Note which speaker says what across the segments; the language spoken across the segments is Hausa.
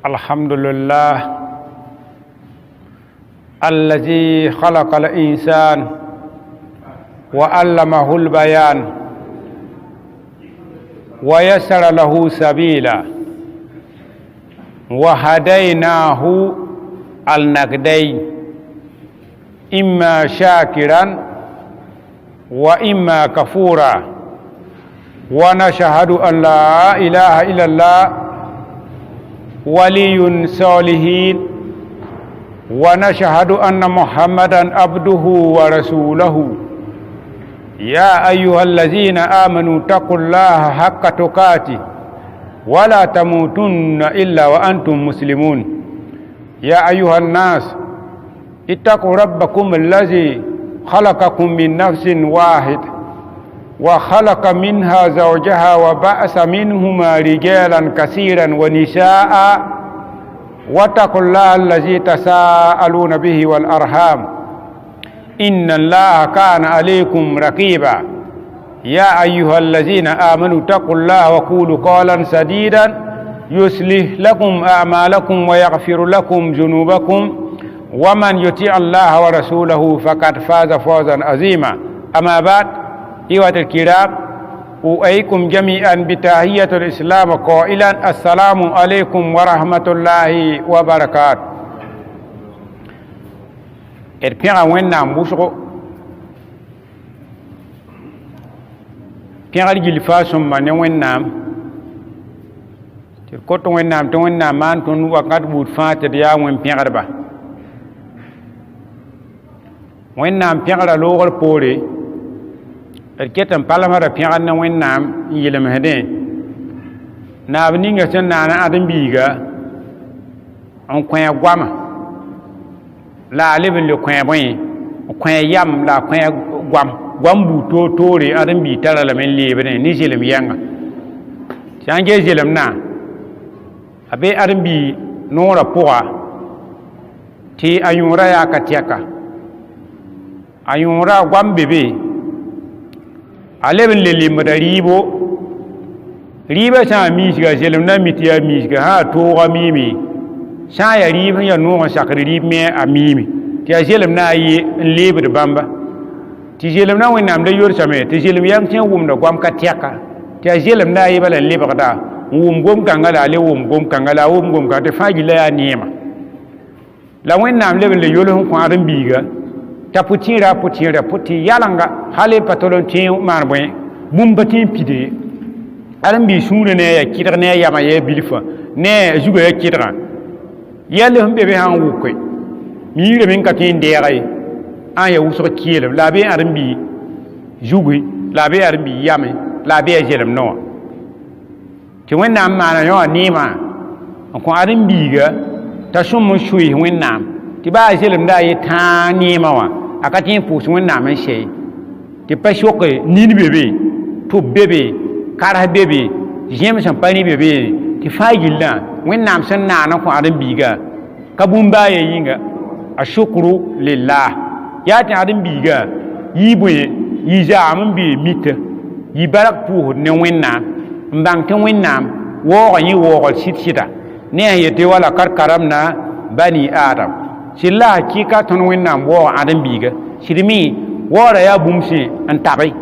Speaker 1: الحمد لله الذي خلق الإنسان وعلمه البيان ويسر له سبيلا وهديناه النجدين إما شاكرا وإما كفورا ونشهد أن لا إله إلا الله ولي صالحين ونشهد أن محمدا عبده ورسوله يا أيها الذين آمنوا اتقوا الله حق تقاته ولا تموتن إلا وأنتم مسلمون يا أيها الناس اتقوا ربكم الذي خلقكم من نفس واحد وخلق منها زوجها وبعث منهما رجالا كثيرا ونساء واتقوا الله الذي تساءلون به والأرحام إن الله كان عليكم رقيبا يا أيها الذين آمنوا اتقوا الله وقولوا قولا سديدا يصلح لكم أعمالكم ويغفر لكم ذنوبكم ومن يطع الله ورسوله فقد فاز فوزا عظيما أما بعد أيها الكرام أحييكم جميعا بتحية الإسلام قائلا السلام عليكم ورحمة الله وبركاته إركنا وين نام بوسو كنا رجل فاسم من وين نام تكوت وين نام توين نام مان تون وقت بود فات ديا وين بيعربا وين نام بيعرا لوغر بوري الكتم بالما ربيعنا وين نام يلم هدين نابنينغ سنانا أدم بيغا أن كوين غواما لا لبن لو كوين بوين كوين يام لا كوين غوام بوتو توري أدم بي ترى لمن ليبنين نيجلم يانغ سانجي جلم نا أبي أدم بي نورا بوا تي أيورا يا كتيكا أيورا غوام بيبي alebin lele mada riba sa misga jelam na mitiya misga ha to ga mimi sa ya riba ya no ga sakri rib me amimi ti jelam na yi lebre bamba ti jelam na wonam da yor same ti jelam yang chen wum da gwam ka tiaka ti jelam na yi bala lebre da wum gom kangala le wum gom kangala wum gom ka te faji la ya nima la wonam lebin le yolo ko aran biga ta putira puti yalanga hale patolon tin marboy bumbatin pide aran bi sure ne ya kidra ne ya ma ye bilfa ne juga ya kidra yalle humbe be han wukoy mi re min ka tin de ray an ya wuso kiyele la be aran bi jugui la be aran bi yame la be jelem no ti wonna ma na yo ni ma ko aran bi ga ta sum shui wonna ti ba jelem da yi ta ni ma wa akatin pusu wonna man shay ti pa shoke ni bebe to bebe kara bebe jem champani bebe ti fagilla wonna am sanna na ko adan biga kabun baye yinga ashukru lillah ya ta adan biga yibuye yija am bi mita yi barak pu ne wonna mbang ta wonna wo yi wo sita ne yete wala karkaram na bani adam silla hakika ton wonnam wo adam biga sirmi wora ya bumsi an tabai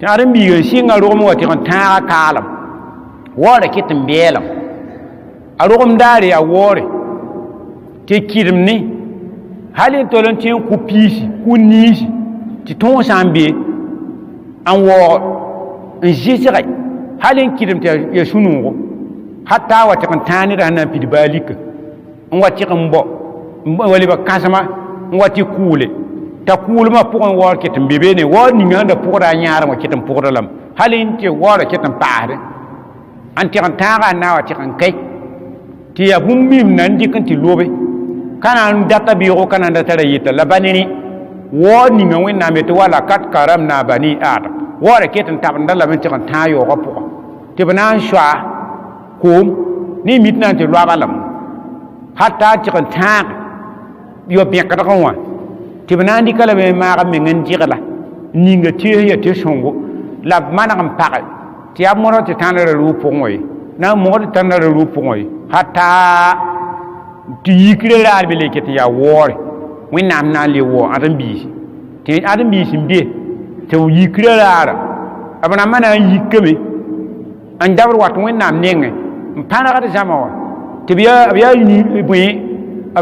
Speaker 1: adam biga singa rom wati kan ta kalam wora kitin belam arom dare ya wore ke kirmni halin tolon tin ku pisi ku nisi ti ton sambe an wo en jisirai halin kirmta ya sunu hatta wati kan tani da nan pidbalika on wati kan bo wali ba kasama wati kule ta kule ma pokon war ketin bebe ne war ni nganda pokora nyaara ma ketin pokora lam halin te war ketin paade anti kan taga na wati kan kai ti ya bummim nan dikan ti lobe kana data bi ro kana data yita labanini war ni ngwe na me to wala kat karam na bani adam war ketin tabanda la men ti kan tayo ko poko ti bana shwa kum ni mitnan ti lo balam hatta ti kan taga yo bien ka ko wa tibnandi kala be ma ga men jigala ninga tiye ya te songo la manam pagal ti amoro ti tanere ru po moy na mo de tan na ru poy hatta ti yikre la be le ket ya wor wẽnnaam na n le wo ãdem-biisi tɩ ãdem-biis n be tɩ b yikra raara b rãmbã na n yikame n dabd wat wẽnnaam nengẽ n pãnegd zãma wa tɩ b yaa bõe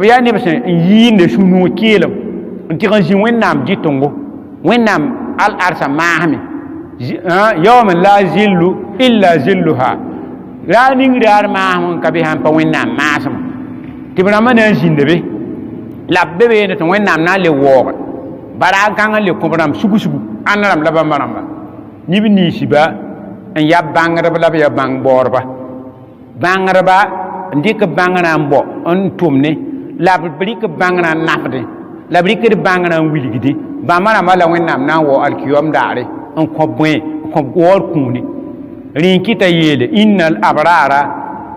Speaker 1: b yaa neb sẽn n yiinde sũ-nuug keelem n tɩg n zĩ wẽnnaam dɩ-tõngo wẽnnaam al-arsã maasme yaoom la zillu illa zilluha raa ning raar maasem n ka be sãn pa wẽnnaam maasmã tɩ b rãmbã na n zĩnda be la b be beene tɩ wẽnnaam na n le waooge bara n kãng n le kõb rãmb sugu-sugu ãnd rãmb la bãmba rãmba nib ninsba n ya bãngdb la b ya bãng baoodba bãngdba n dɩk bãng na n bao n tʋmne la b rɩk bãng na n nafdẽ la b rɩkd bãng na n wilgde bãmba rãmbã la wẽnnaam na n wao alkiyoom daare n kõ bõe n kõ waoor kũune rẽ n kɩta yeele inna al abrara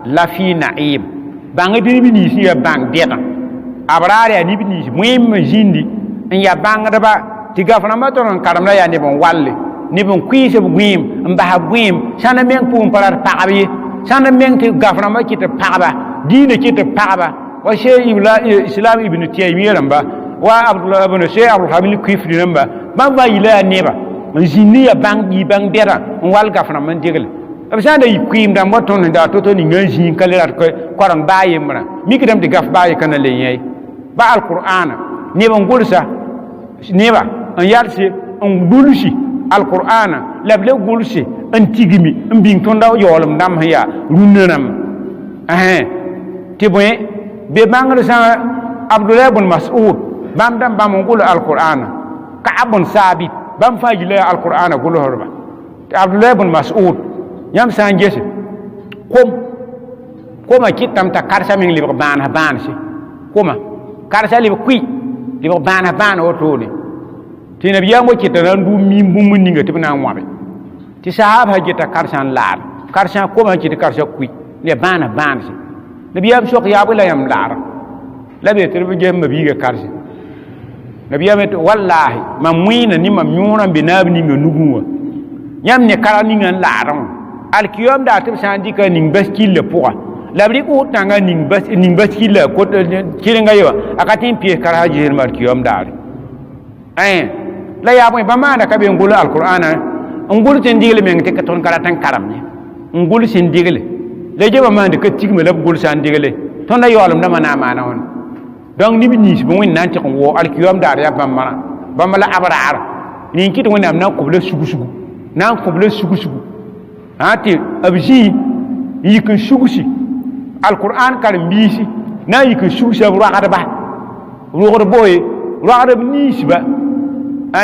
Speaker 1: la fi naim bãngd nib nins n ya bãng dɛgã abraar yaa nib nins wẽem n zĩndi n ya bãngdba tɩ gaf rãmbã tõr n karemda yaa neb n walle neb n kʋɩɩsb gõeem n basa gõeem sãn n meng pʋgẽ pa rat pagb ye sãn n meng tɩ gaf rãmbã kɩ tɩ pagba diinã kɩ tɩ pagba wa islam ibn taimia rãmba wa sheikh abdulhamid kifri rãmba bãmb fãa yila yaa neba n zĩndi yaa bãng bɛda n wall gaf rãmb n degle b sã n da yɩ kʋɩɩm rãmbã tõnd n daa to-to ning n zĩig ka le rat koreng baa yembrã mikdame tɩ gaf baa ye ka na le yẽ ba alqur'ana neb n gʋlsa neba n yalse n gulsi alqur'ana la b le gʋlse n tigmi n bĩng tõnda yaoolem dãmb sẽn yaa rũnnã rãmb tɩ bõe be bãngd sã abdullah bn mas'ud bãmb dãmb bãmb n gʋl alqur'ana ka'ab bn sabit bãmb fãa yila alqur'ana gʋlsdba tɩ abdullah bn mas'ud yãmb sã n gese koma kɩtame t'a karsa meng lebg bãansã bãanse koma karsa leb kʋɩ lebg bãansã bãana wotone tɩ nabiyaam wa kɩta na n dʋʋm miim bũmb ninga tɩ b na n wãbe tɩ sahaabã geta karsã n laar karsã koma n kɩt karsã kʋɩ le bãana bãanse nabiyaam sok yaa bõe la yãmb laara la be tɩ b ges mabiiga karse nabiyaam tɩ wallahi mam wẽena ne mam yõorã n be naab ninga nugẽ wã yãmb ne kara ninga n laarẽ wã alkiyoom daa tɩ b sã n dɩka ning baskilla pʋga la b rɩk f tãnga ning baskilla kɩrenga ye wã a ka tɩ n pees karsã geesdm alkiyoom daare la yaa bõe bãmb maanda ka be n gʋl alqur'ana n gʋl tɩ n dɩgle meng tɩ tõnd ka rat n karem ye n gʋl sẽn dɩgle la jeba maande ka tigme la b gʋl sã n dɩgle tõnda yaoolem dãmbã na n maana wãna donc nib nins bɩ wẽnd na n tɩg n wao alkiyoom daar yaa bãmbã bãmba la abraar rẽ n kɩt wẽnnaam na n kõb la sugu-sugu na n kõb la sugu-sugu tɩ b zĩ n yik n sugsi alqur'an karen-biisi na n yik n sugsa b roagdba rogd boye roagd b ninsba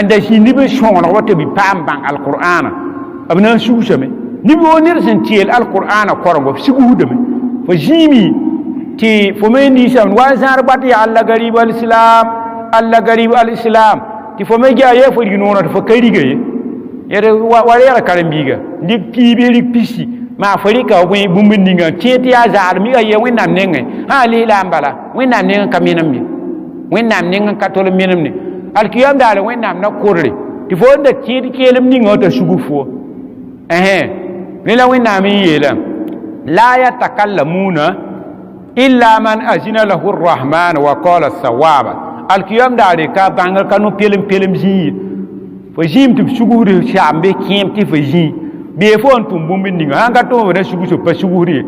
Speaker 1: n da zĩ neb n sõoneg wa tɩ b paam bãng alqur'ana b na n sugsame neb woo ned sẽn teel alqur'ana korengo b sigsdame fo zĩimi tɩ fo me ninsame wa n zãad bat yaa alla garib alislam tɩ fo me gaa yaa fo rig noorã tɩ fo ka riga ye wa reega karen-biiga rik piibe rik pisi maa fo rɩka bũmb ninga tẽ tɩ yaa zaad mi a ya wẽnnaam nengẽ sã leela n bala wẽnnaam neng n ka menem ye wẽnnaam neng n ka tol n menem ne alkiyaam daala wẽnnaam na kʋdre tɩ fo n da tẽed keelem ninga wã t'a sugf fo ne la wẽnnaam n yeela la yatakallamuna illa man azina lahu arrahman wa qala sawaba alkiyaam daare ka bãngr ka no pelem zĩig ye fo zĩim tɩ b sugsd saam be kẽem tɩ fo zĩ bee fo n tʋm bũmb ninga sãn ka tʋm b na sugs pa sugsd ye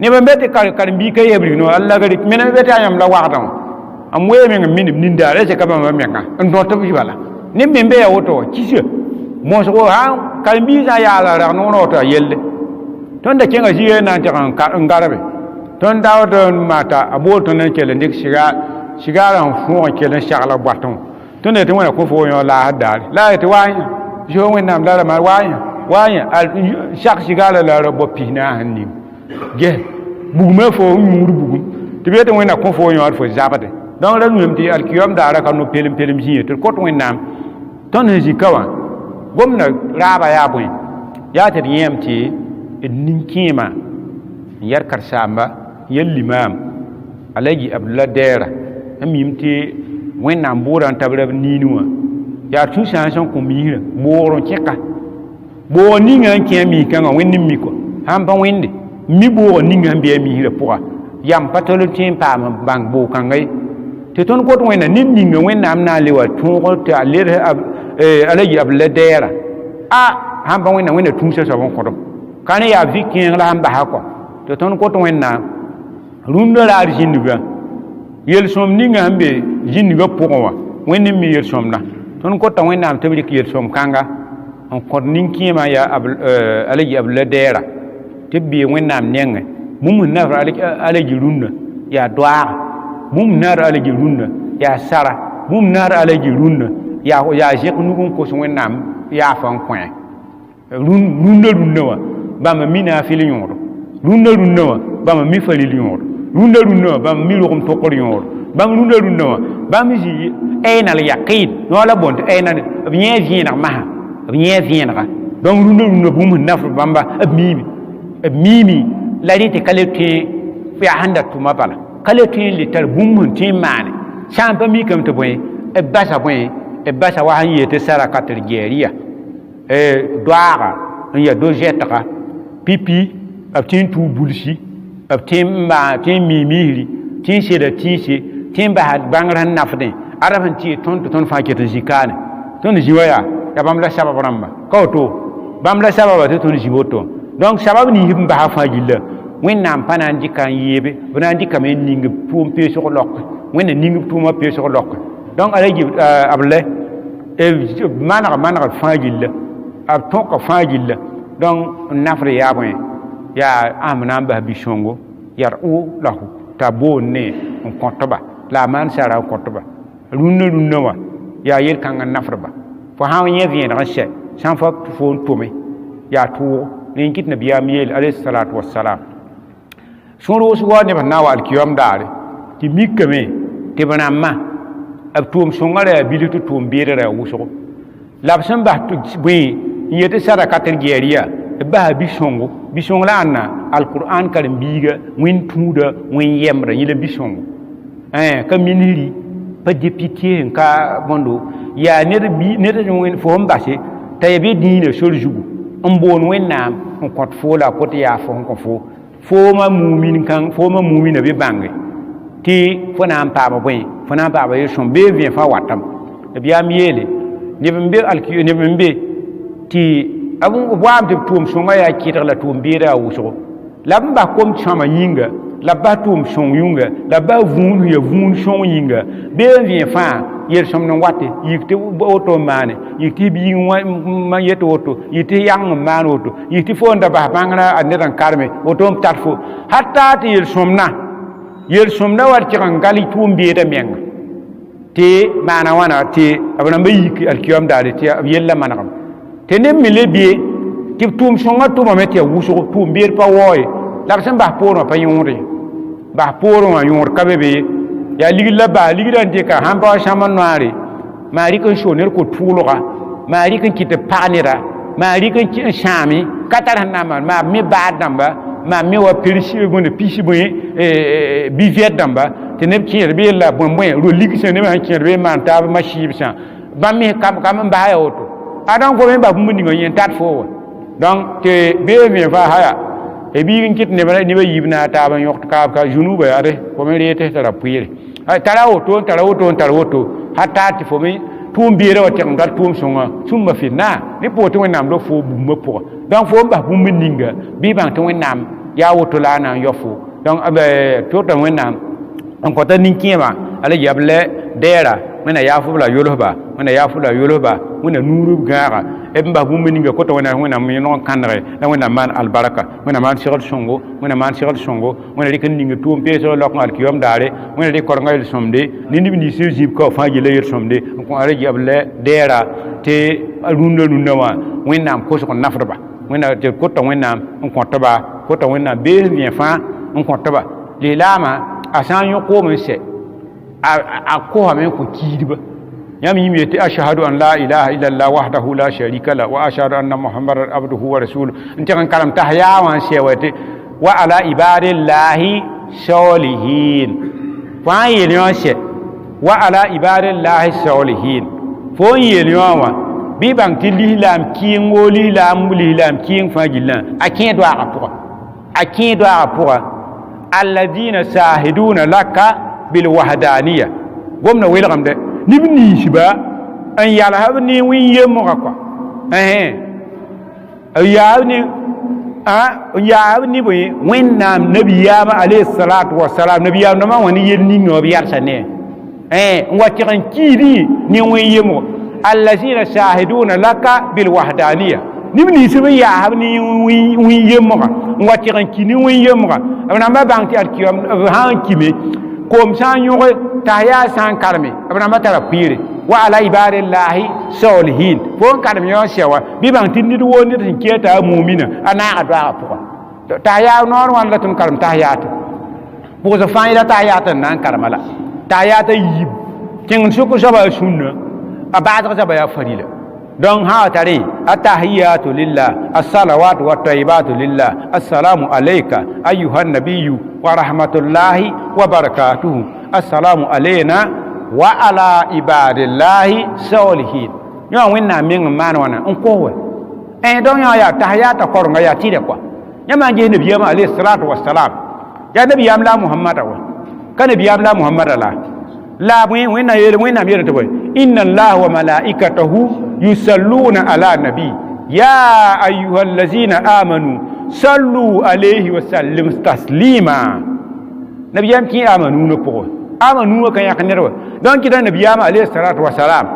Speaker 1: neb n be tɩ karen-biika yebrig no alla gari mene be tɩ a yãmb la wagdã wã n wee meng n minim nindaar a ka bãmba menga n dõt b bala neb me n be ya woto wã kisa mosgo sãn karen-biig sã n yaala rag noorã woto a yelle tõnd da kẽnga zɩɩ na n tɩg n garbe tõnd daood n maata a bool tõnd n kell n dɩk sigaarã n fõog n kell n sagla boatẽ wã tõnd tɩ wẽna kõ fo yõ laasd daare la tɩ waa yã zo wẽnnaam la rama waa yã sak sigaarã la ra bao pis naasẽ ning ges bugumã fo n yũud bugum tɩ b yetɩ wẽna kõ fo yõod fo zabde donc la nuem tɩ alkiyoom daara ka no pelem zĩe tɩ d kot wẽnnaam tõnd sẽn zika wã gomna raaba yaa bõe yaa tɩ d yẽem tɩ d nin-kẽemã n yɛr karsaamba n yɛl limaam alaji abdullah dɛɛra n mim tɩ wẽnnaam boorã n tabra b niin wã yaa tũ-sã sẽn kõ miisrã boogr n kẽka boog ninga n kẽ miis-kãngã wẽnd n miko sãn pa wẽnde mi bo ninga be mi hira poa yam patolo tin pa bang bo kangai te ton ko wena nin ninga wena am na lewa tun ko ta le ala yab le dera a han ba wena tun se so bon ko kan ya vikin la hamba ha ko te ton ko wena runda la arjinduga yel som ninga hambe jinduga poa wena mi yel som na ton ko ta wena am tabri ki yel som kanga on ko ninki ma ya ala yab le dera te bi wena am nenge mum na ala jirunna ya doa mum nar ala jirunna ya sara mum nar ala jirunna ya jek nugun ko so wennam ya fan point runda wa ba ma mina fili yoro runda wa ba ma mi fali yoro runda ba ma mi lo kom tokor yoro ba runda wa ba mi ji ayna al yaqin no la bont ayna bien vient ma bien viendra donc runda bum nafr bamba mimi la rite kalete fi handa tuma bala kalete li tar bum tin mane champa mi kam to boy e basa wa han yete sara kater geria doara ya do jetaka pipi abtin tu bulsi abtin ma tin mimiri tin seda tisi tin ba had bangran nafde araban ti ton fa kete zikane ton jiwaya ya bam la sabab ramba ko to bam la sababa to jiboto donc sabab ni him ba fa gilla wẽnnaam pa na n dɩka n yeebe b na n dɩka me n ning tʋʋm peesg lɔk wẽnna ning tʋʋmã peesg lɔk donc ala b lɛ maneg fãa gilla b tõka fãa gilla donc n nafr yaa bõe yaa ãmb na n bas bi-sõngo yar ʋ la t'a boond ne n kõtba la a maan sara n kõtba rũnnã wã yaa yel-kãng n nafrba fo sã n yẽ vẽeneg n sɛ sã n fa fo n tʋme yaa tʋʋgo ne n kɩt nabiyaam yeel alayhi salatu wassalam sõor wʋsg wa neb na n wa alkiyam daare tɩ mikame tɩ b rãmbã b tʋʋm sõngã ra yaa bilg tɩ tʋʋm beeda ra yaa wʋsgo la b sẽn bas bõe n yet sadakat geeriya b basa bi-sõng la anna alquran karen-biiga wẽn tũuda wẽn yɛmda yɩla bi-sõngo ka minsri pa député n ka bõndo yaa ned fo sẽn base t'a ya be dĩinã sor zugu n boond wẽnnaam n kõt foo la a kot yaa fo sẽn kõ foo fooma muumina be bãnge tɩ fo na n paama bõe fo na n paama yel-sõm bee vẽ fãa watam b yaam yeele neb n be tɩ b waam tɩ b tʋʋm sõngã yaa kɩdg la tʋʋm beeda a wʋsgo la b n bas kom sõma yĩnga la b bas tʋʋm sõng yũnga la b bas vũun ya vũun sõng yĩnga bee n vẽ fãa yel-sõmd n wate yik tɩ woto n maane yik tɩ biig n yet woto yik tɩ yang n maan woto yik tɩ fo n da bas bãngrã a ned n karme woto n tar fo hatta tɩ yel-sõmdã wa tɩg n gal tʋʋm beeda menga tɩ maana wãna tɩ b rãmba yik alkiyam daare tɩ b yella manegem tɩ neb me le bie tɩ b tʋʋm sõngã tʋmame tɩ ya wʋsgo tʋʋm beed pa waoye la b sẽn bas poorẽ pa yõore bas poorẽ wã yõor ka be be yaa ligd la baa ligdã n dɩka sãn pa wa sãm n noaare maa rɩk n so ned ko-tʋʋlga maa rɩk n kɩt tɩ pag neda maa rɩk n sãame ka tar sẽn na n maan maa me baad dãmba maa me wa pis bi-vɛd dãmba tɩ neb kẽer bee la bõe ro-ligsã neb sẽn kẽer bee maan taab masiibsã bãmb me kam n basa ya woto adãn fo me bas bũmb ning yẽ tat foo wa donc tɩ bee vẽ faa haya e biig n kɩt nebã yiib na a taab n yõkt kaab ka zunuba yaade fo me reete tara pʋɩɩre tara woto hatta tɩ fo me tʋʋm beera wa tɩg n gal tʋʋm sõngã sũmba fɩnna ne pʋʋ tɩ wẽnnaam la foo bũmbã pʋgã donc fo n bas bũmb ninga bɩ bãng tɩ wẽnnaam yaa woto la a na n yɔ fo donc tota wẽnnaam n kõta nin-kẽemã ala yab lɛ dɛɛra wẽnna yaafb la yolsba wẽnna nuurb gãaga b n bas bũmb ninga kota wẽnnaam yẽneg n kãndge la wẽnnaam maan albarka wẽnnaam maan segd sõngo wẽnna rɩk n ning tʋʋm peesg lɔk n alkiyam daare wẽnna rɩk korengã yel-sõmde ne neb nins n zĩb ka fãa gilla yel-sõmde n kõ ara yab lɛ dɛɛra tɩ rũndã wã wẽnnaam kosg n nafdba tɩ kota wẽnnaam n kõtba kota wẽnnaam bees vẽ fãa n kõtba lislaamã a sã n yõ koom n sɛ a kosame n kõ kiidba yãmb yĩm yetɩ ashhadu an la ilaha illallah wahdahu la sharika la wa ashhadu anna muhammadan abduhu wa rasuluh n tɩg n karem tas yaa wã n sɛ wa tɩ wa ala ibadillahi salihin fãa n yel yõ n sɛ wa ala ibadillahi salihin fo n yel yõ wã bɩ bãng tɩ lislaam kɩɩng woo lislaam kɩɩng fãa gillã a kẽ doaagã pʋgã a أكيد أبوه الذين شاهدون لك بالوحدانية قمنا ويلغم ده نبني شبا أن يالهبني وين يمغقوا يابني بي وين نام نبي يام عليه الصلاة والسلام نبي يام نما وني يلني نوبيار سنة واتقن كيري نوين يمو الذين شاهدون لك بالوحدانية نبني سبي يابني وين يمو واتقن كيني وين يمو أنا ما بانتي أركيام هان كيمي كوم سان يوغ تايا سان كارمي أنا ما ترى بيري وعلى عباد الله صالحين فون كارمي يوشوا بيبان تندي دو نيت كيتا مؤمنا أنا أدعى بوا تايا نور وان لا تم كارم تايات بوز فايدا تايات نان كارملا تايات يب كين سوكو سبا سنة أبعد سبا يا فريلا دون ها تاري التحيات لله الصلوات والطيبات لله السلام عليك أيها النبي ورحمة الله وبركاته السلام علينا وعلى عباد الله صالحين يوم وين مين ما نوانا أنكوه دون يا تحيات كورنا يا تيري كوا يا ما جه نبي عليه الصلاة والسلام يا نبي لا محمد كان نبي لا محمد لا وين يل تبوي إن الله وملائكته يصلون على النبي يا أيها الذين آمنوا صلوا عليه وسلم تسليما نبي كي آمنوا نبوه آمنوا كان يكنروا دون كده نبي عليه الصلاة والسلام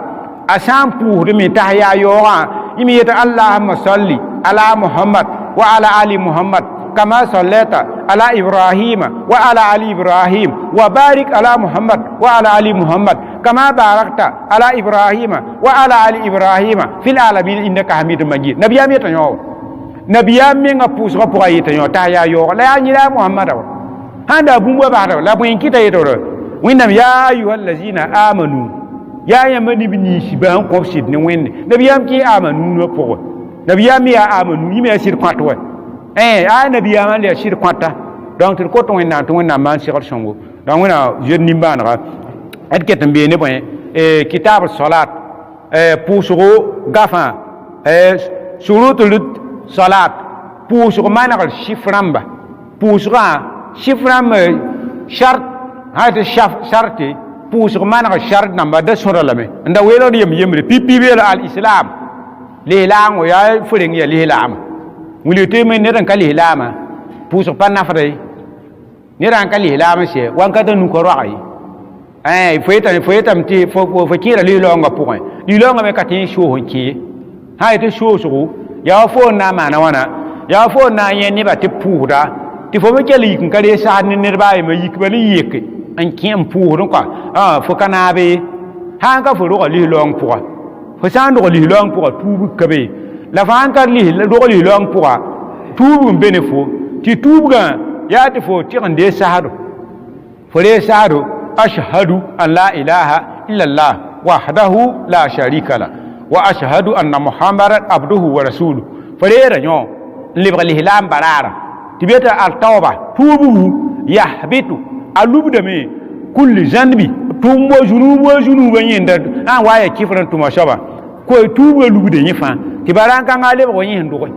Speaker 1: أسام بوه من تحيا يوغا يميت اللهم صلي على محمد وعلى آل محمد كما صليت على إبراهيم وعلى آل إبراهيم وبارك على محمد وعلى آل محمد كما باركت على إبراهيم وعلى آل إبراهيم في العالمين إنك حميد مجيد نبي أمي تنيو نبي أمي نبوس غبوغي تنيو تحيا يوغا لا ينيلا محمد هذا بومبا بعد لا بوين كتا يدور وين يا أيها الذين آمنوا يا يمني بني شبان قبسيد نوين نبي أمي آمنوا نبوغ نبي أمي آمنوا يمي أسير قاتوا نبي أمي أسير قاتا donc tin ko to wena man sigar songo donc wena je nimba na et ketem be ne boy kitab salat pusugo gafa shurutul salat pusugo manal shiframba pusuga shifram shart hade sharti pusugo manal shart namba da soralame nda welo yemre pipi welo al islam lilam ya furing ya lilam wuli teme ne dan kalilama pusugo panafre ni ran ka lihla ma she wan ka tanu ko rai foyeta mti fo kira li longa point li longa me ka tin sho honki ha ite sho so ya fo na ma na wana ya fo na yen ni ba ti puda ti fo me ke li kan kare sa ni ne ba me yik ba li yik an kiem puda ko fo kana be ha ka fo ro li long pour fo san ro li long pour tubu ka be la fan ka li ro li long pour tubu benefo ti tubu ga ياتي فو تيغن دي سهادو فلي سهادو أشهد أن لا إله إلا الله وحده لا شريك له وأشهد أن محمد عبده ورسوله فلي رنيو اللي بغى الهلام برارة تبيت التوبة توبو يحبط ألوب دمي كل ذنبي تومو جنوب يندد وايا كيفرن توما شبا كوي توبو لوب دي يفان تباران كان غالي بغى يندوغي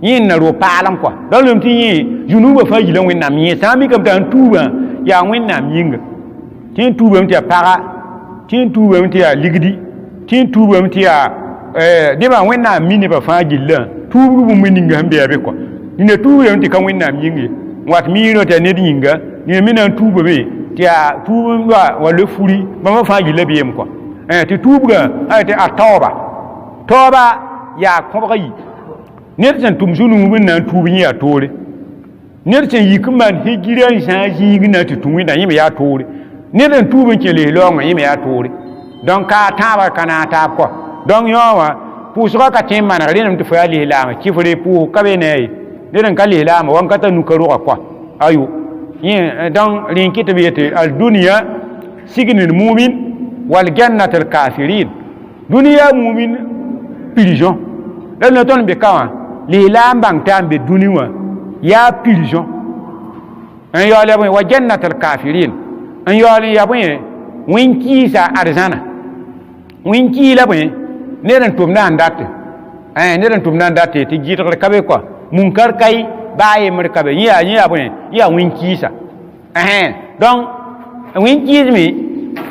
Speaker 1: yin na ro palam kwa don lum ti yin junuba fa yilan wen nam yin sami kam tan tuba ya wen nam yinga tin tuba mti para tin tuba mti ya ligdi tin tuba mti ya de ba wen nam mini ba fa gilla tubu bu min ninga hambe be kwa ni tuba mti kan wen nam yinga wat mi no ta ne yinga ni mi nan tuba be ti ya tuba wa le furi ba ma fa gilla be yem kwa ti tuba ay te atoba toba ya ko ba yi nerchan tum sunu mun nan tubi ya tore nerchan yikman higiran sa yigina tutunwi da yime ya tore nerchan tubin ke le longa yime ya tore donc ka taba kana ta ko donc yowa pusra ka tin mana renum tu fa li lama kifre pu ka be ne nerchan ka li lama wan ka ta nu karo ko ayu yin donc rin kiti biyete al dunya signil mu'min wal jannatul kafirin dunya mu'min prison dan no ton be kawa lilam bang tambe duniwa ya prison an yole wa jannatul kafirin an yole ya bwe winki sa arzana winki la bwe ne ran tum nan datte ne ran tum nan datte ti jitar kabe ko munkar kai baye mer ka be ya bone ya win kisa donc win kizmi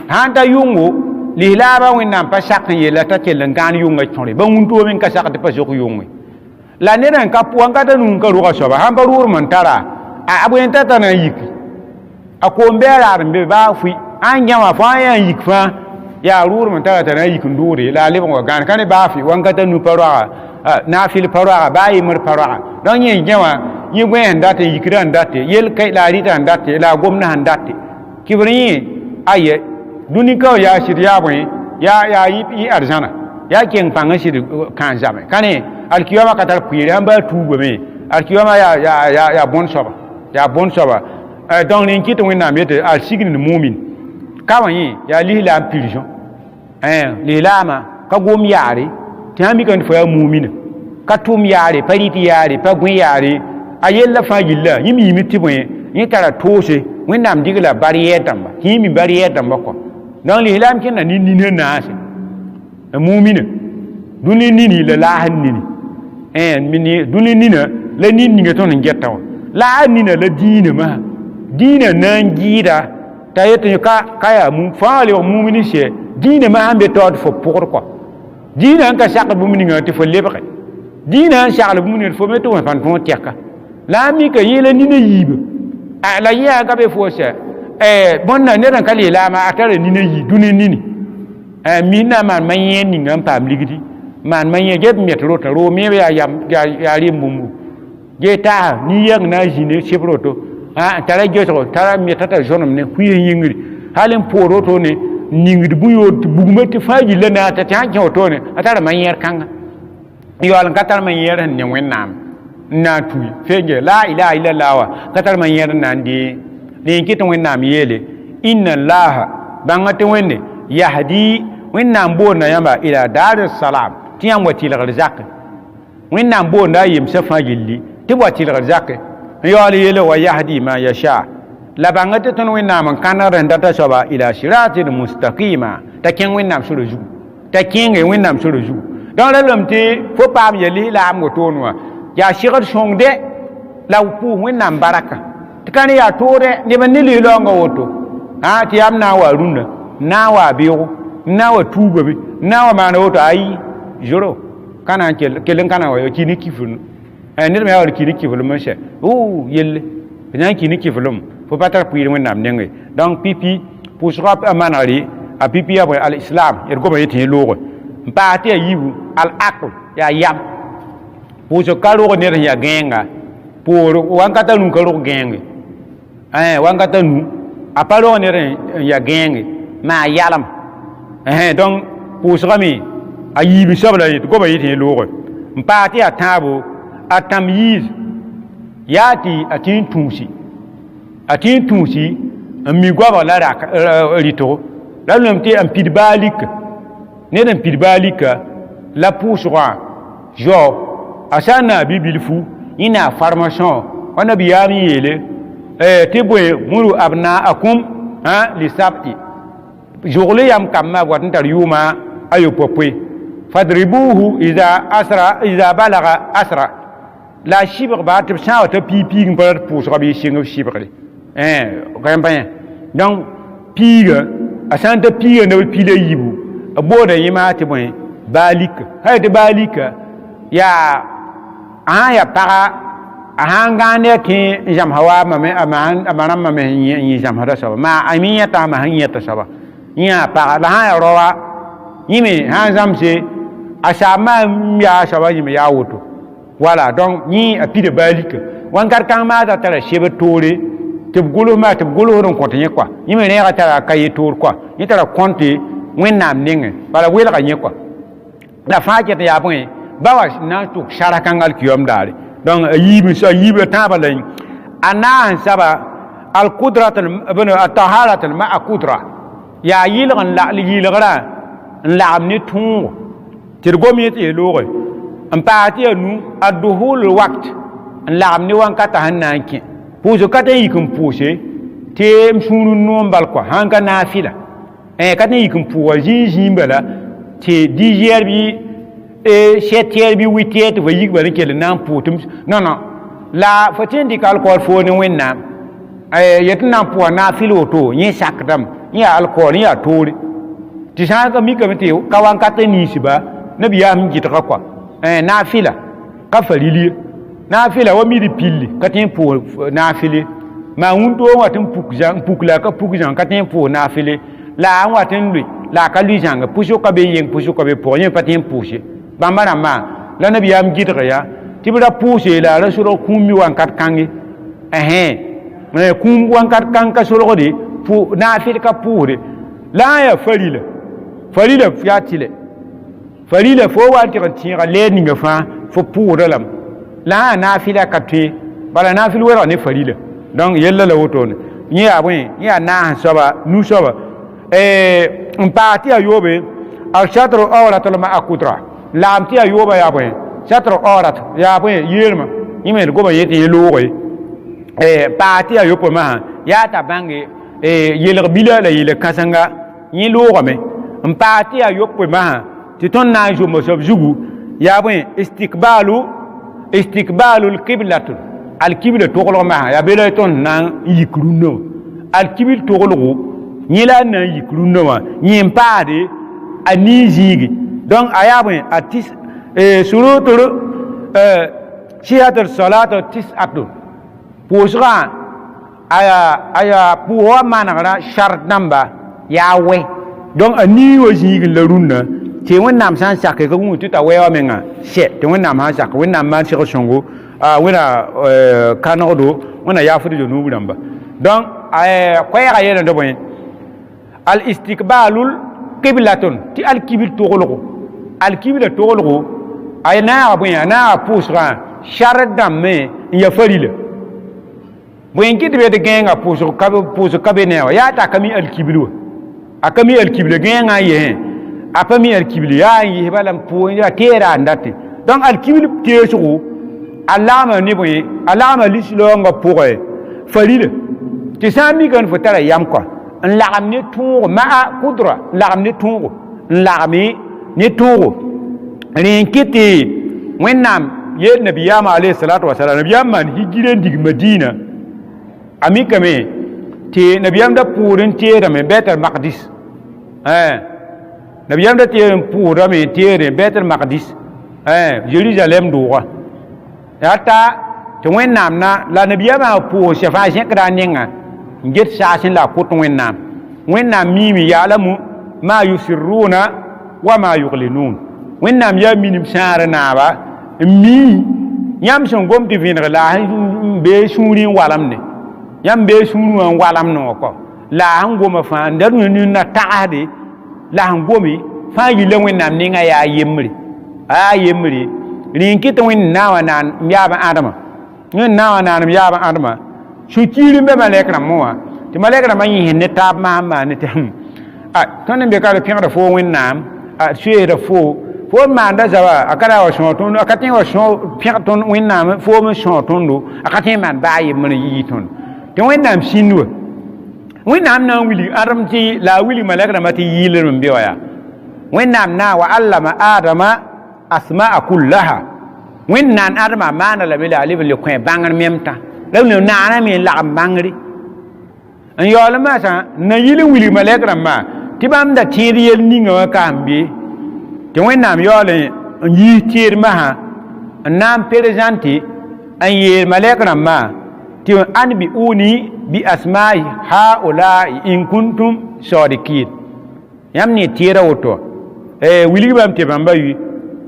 Speaker 1: hanta yungu lilaba win nam pa sak yela ta kel ngan yunga chore ba mun to min ka sak de pa jok yungu la ne nan ka puan ka ta nun ka ro ka soba han ba rur man tara a abuen ta ta na yiki a ko mbera be ba fu an jama fa ya yik fa ya rur man tara ta na yik ndure la le bon gan kan ba fi wan ka ta nu parwa na fil parwa ba yi mur parwa don yin jama yi gwen da ta yikran da ta yel kai la ri ta da ta la gomna han da ta kibrin aye duni ka ya shirya bwe ya yi arzana ya ken panga shir kan jame kane alkiyama katar pire amba tugo me alkiyama ya bon soba donc ni kito wina mete al signi mu'min kawan yi ya lihla pirijon lihlama ka gom yare tami kan fa mu'min ka tum yare pariti yare pa gwen yare ayella fa gilla yimi mitibwe ni tara tose wina mdigla barrière tamba yimi barrière tamba ko donc l'islam kin na nini na ase mu'mina duni nini la lahan nini mini duni nina la nini ngaton ngetta la nina la dina ma dina nan gida tayeto ka mu faale o mu'mini she dina ma ambe tod fo pour quoi dina ka sak bu mini ngati fo lebre dina sak bu mini fo meto fan ton tiaka la mi ka yele nina yibe la ya ga be fo she bonna ne ran kali la ma atare nina yi duni nini mina man mayen ni ngam pam ligidi man mayen get metro ta ro me ya rimbu ge ta ni yang na jine chebroto tara ge to tara metata jonom ne kuye yingri halen poroto ne ningri buyo bugumati faji le na ta tan to ne atara mayen kanga yo al katar mayen ne wennam na tu fenge la ilaha illallah katar mayen nan di ne kitan wennam yele inna allaha bangate wenne yahdi wennam bona yamba ila darus salam tiyam wati la rizaq wennam bona yim safa gilli ti wati la rizaq yo ali yele wa yahdi ma yasha la bangate ton wennam kanara ndata soba ila siratil mustaqima ta ken wennam suru ju ta ken wennam suru ju dans le lomte fo pam yeli la am gotonwa ya shigar shongde la pu wennam baraka tikani ya tore ne ban ni lilo nga woto ti am na wa runda na wa biyo na wa tuba bi na wa mana woto ai joro kana kelen kana wa kini kifun ne me wa kini kifun mo she yelle nya kini kifun fo patar puire mon nam nenge donc pipi pour srap amanari a pipi ya al islam er go ba yete logo mpate yibu al aql ya yam pour so kalo ne ya genga pour wankata nun kalo genga wankata nu apalo ne ya genga ma yalam donc pour srami ayibi sabla yit go ba yete logo mpate ya tabo atamyiz yati atin tunsi mi gwa la rito la nomte en pidbalik ne den pidbalika la poussera jo asana bibilfu ina formation wana biyami yele teboy muru abna akum li sabti jogle yam kamma watantar yuma ayo popwe fadribuhu iza balaga asra la chibre ba te sa ta pipi ngbar poussera bi singo chibre campagne donc piga asante piga ne pile yibu boda yima te bon balika hayde balika ya para ahangane ki jam hawa mame amana mame yi jam hada saba ma amiya ta ma hanya ta saba ya para la ha rowa yimi ha zamse asama ya saba yimi ya woto voilà donc ni a pide balika wankar kan ma ta tara shebe tore te golo ron konte quoi yimi ne ga tara kay tour quoi ni tara konte wennam ninge bala wela ga nyekwa da faake ya bon bawa na to shara kangal kiyom dare donc yibi tabalen ana saba al qudrat ibn at taharat al ma qudra ya yilgan la yilgra la amni tun tirgomi te logo ampati nu adduhul waqt la amni wankata hananki pujo kata yikum pushe te msunu nombal quoi hanga nafila kata yikum puwa jimbala te dijer bi 7 bi 8 va yik bari kele nan putum non la fatin di alcool fo ni wẽnnaam yet n na n pʋa naafɩl woto yẽ sakdame yẽ yaa alcool yẽ yaa toore tɩ sã n ka mikame tɩ ka wan ka tɩ ninsba nabiyaam n gɩtga kɔa naafɩla ka faril ye naafɩla wa mid pilli ka tɩ n pʋʋs naafɩl ye maa wũntoog wat n puk la ka puk zãng ka tɩ n pʋʋs naafɩl ye la a n wat n lʋɩ la a ka lʋɩ zãnga pʋsg ka be yeng pʋsg ka be pʋg yẽ pa tɩ n pʋʋs ye bãmba rãmbã la nabiyaam gɩdg yaa tɩ b ra pʋʋse la a ra sorg kũum mi wãnkat kãnge kũum wãnkat kãng ka sorgde naafɩl ka pʋʋsde la a yaa farila yaa tɩlɛ farila fo wa tɩg n tẽega leed ninga fãa fo pʋʋsda lame la a yaa naafɩla ka tõe bala naafɩl werg ne farila donc yella la wotone yẽ yaa bõe yẽ yaa naas soaba nu-soaba n paas tɩ yaa yoobe alsatr auratul ma'akudra laam tɩ yaa yooba yaa bõe satr aurat yaa bõe yeelmã yẽ me d goma yẽ tɩ yẽ looge paas tɩ yaa yopa masã yaa t'a bãnge yelg bila la yel kãsenga yẽ loogame n paas tɩ yaa yopoe masã tɩ tõnd na n zʋma soab zugu yaa bõe istikbalu lkiblatun alkibla toglg masã yaa bela tõnd na n yik rũnnã wã alkibl toglgo yẽ la n na n yik rũnnã wã yẽ n paasde a nii zĩigi donc a yaa bõe a tis surutr sihatr salat tisatun pʋʋsgã a yaa pʋʋs wa manegrã shart namba yaa wɛ donc a nii wa zĩig la rũnnã tɩ wẽnnaam sã n sak ka wũ tɩ t'a wɛ wa menga sɛ tɩ wẽnnaam sã n sak wẽnnaam maan seg sõngo wẽna kanegdo wẽna yaafd zonuub rãmba donc koɛɛgã yeelẽnda bõe al istikbalul qiblatun tɩ alkibl toglgo alkibla toglgo a naaga bõe a naaga pʋʋsgã shart dãmbme n ya farila bõe n kɩt be d gãenga pʋʋsg ka be ne wã yaa t'a ka mi alkibl wa a ka mi alkibla gãengã n yesẽ a pa mi alkibl yaa n yɩs bala n pʋʋs yaa teera n date donc alkibl teesgo a lagma ne bõe a lagma lislaoongã pʋgẽ farila tɩ sã n mikame fo tara yam kɔa n lagem ne tõogo ma'a kudra n lagem ne tõogo n lagme ne tõogo rẽ n kɩtɩ wẽnnaam yeel nabiyaamã alayhi salatu wasalam nabiyaam maan hijira n dig madina a mikame tɩ nabiyaam da pʋʋd n teedame bɛtr makdis nabiyaam da teed n pʋʋdame n teede bɛtr makdis jerusalem doogã yaa ta tɩ wẽnnaam na la nabiyaamã pʋʋs fãa zẽkda a nengã n get saasẽ la a kõt wẽnnaam wẽnnaam miime yaa la ma yusirruna wa ma yuglinun wẽnnaam yaa minim sãare naaba n mii yãmb sẽn gom tɩ vẽneg la n bee sũurẽ n walemne yãmb bee sũurẽ wã n walemne wã kɔ la sẽn goma fãa n dat na tagsde la sẽn gome fãa yilla wẽnnaam nengã yaa yembre a yaa yembre rẽ n kɩt wẽnd na n wa naan m yaab ãdmã wẽnd na n wa naan m yaab ãdmã sũ-kiir n be malɛk rãmbẽ wã tɩ malɛk rãmbã yẽsd ne taab maam maane tɩ tõnd n be ka pẽgda foo wẽnnaam a soeesda foo n maanda zaba a ka ra wa sõo tõndo a ka tẽ wa pẽg tõnd wẽnnaam foom n sõo tõndo a ka tẽ n maan baa yembr n yɩ tõndo tɩ wẽnnaam sĩnd wa wẽnnaam na n wilg ãdem tɩ la a wilg malɛk rãmbã tɩ yɩɩlr n be wa yaa wẽnnaam na wa allama adama asma'a kullaha wẽnnaam admã maana lame la a leb n le kõ bãngr memtã la ne naana me n lagem bãngre n yaool masã na yɩl n wilg malɛk rãmbã tɩ bãmb da tẽed yel ninga wã ka n be tɩ wẽnnaam yaool n yiis teed masã n na n présente n yeel malɛk rãmbã tɩ an bi uni bi asma'i haulai in kuntum sadikin yãmb ne teeda woto wilg bãmb tɩ bãmba yi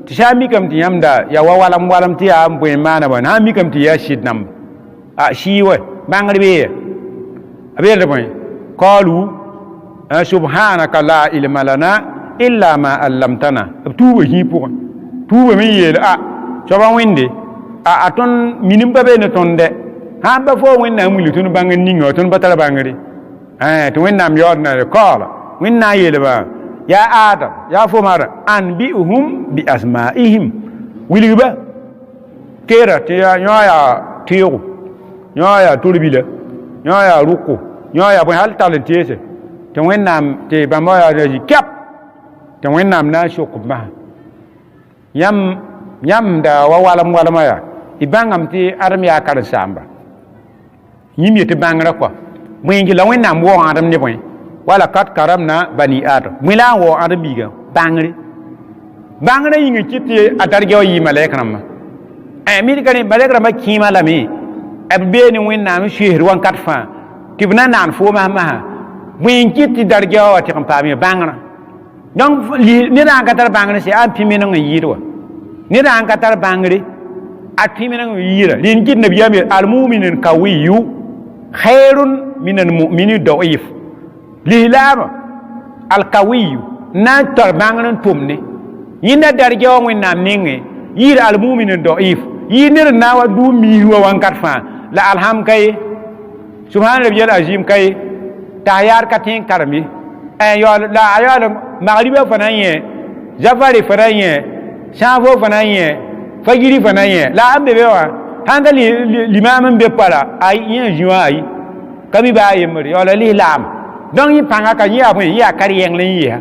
Speaker 1: tɩ sã n mikame tɩ yãmb da ya wa walem tɩ yaa n bõe maana bã sã n mikame tɩ yaa sɩd namba a sɩɩ wa bãngr beeya a beelda bõe qalu subhanaka la ilma lana illa ma allamtana b tuuba zĩig pʋgẽ tuuba me yeel soaba wẽnde a tõnd minim pa be ne tõnd dɛ sãn pa fo wẽnnaam wilg tõnd bãngr ninga wa tõnd pa tara bãngre tɩ wẽnnaam yaood na qaala wẽnnaam yeelba yaa adam yaa fo mara anbi'uhum bi asma'ihim wilgba keera tɩ yõ yaa teego yõ yaa torbila yõ yaa rʋko yõ yaa bõe hal tall n teese tɩ wẽnnaam tɩ bãmba yaa razi kɛp tɩ wẽnnaam na n sok b masã yãmb da wa walem-walmã yaa bãngame tɩ adem yaa karen-saamba yĩm yetɩ bãngrã kɔa bõengi la wẽnnaam waoog adem ne bõe wala kat karamna bani adam bõe la n waoog adem biiga bãngre bãngrã yĩng n kɩt tɩ a dargɛ wa yɩ malɛk rãmbã midka ne malɛk rãmbã kẽema lame b bee ne wẽnnaam n soesd wãnkat fãa tɩ b na n naan fooma masã bõe n kɩt tɩ dargɛ wa tɩg n paam ye bãngrã donc neda n ka tar bãngre sẽn a n pĩ meneng n yɩɩd wa neda n ka tar bãngre a pĩ meneng n yɩɩda rẽn kɩt nabiyaam ye almumin kawiyu khairun min almumin daif lislaamã alkawiyu na n tar bãngr n tʋmne yẽnda dargɛ wa wẽnnaam nengẽ yɩɩd almumin daif yɩɩd ned n na n wa dʋʋm miis wa wãnkat fãa la alham ka ye subhan rabiyal azim ka ye t'a yaad ka tẽen karem ye la a yaool magriba fa na n yẽ zafare fa na n yẽ sãafo fa na n yẽ fagiri fa na n yẽ la n be be wã sãn ka limaam n be pala a yẽ zĩ wã ayi ka mi baa yembr yaoola lislaam donc yẽ pãnga ka yẽ yaa bõe yẽ yaa kar-yɛngl n yɩsa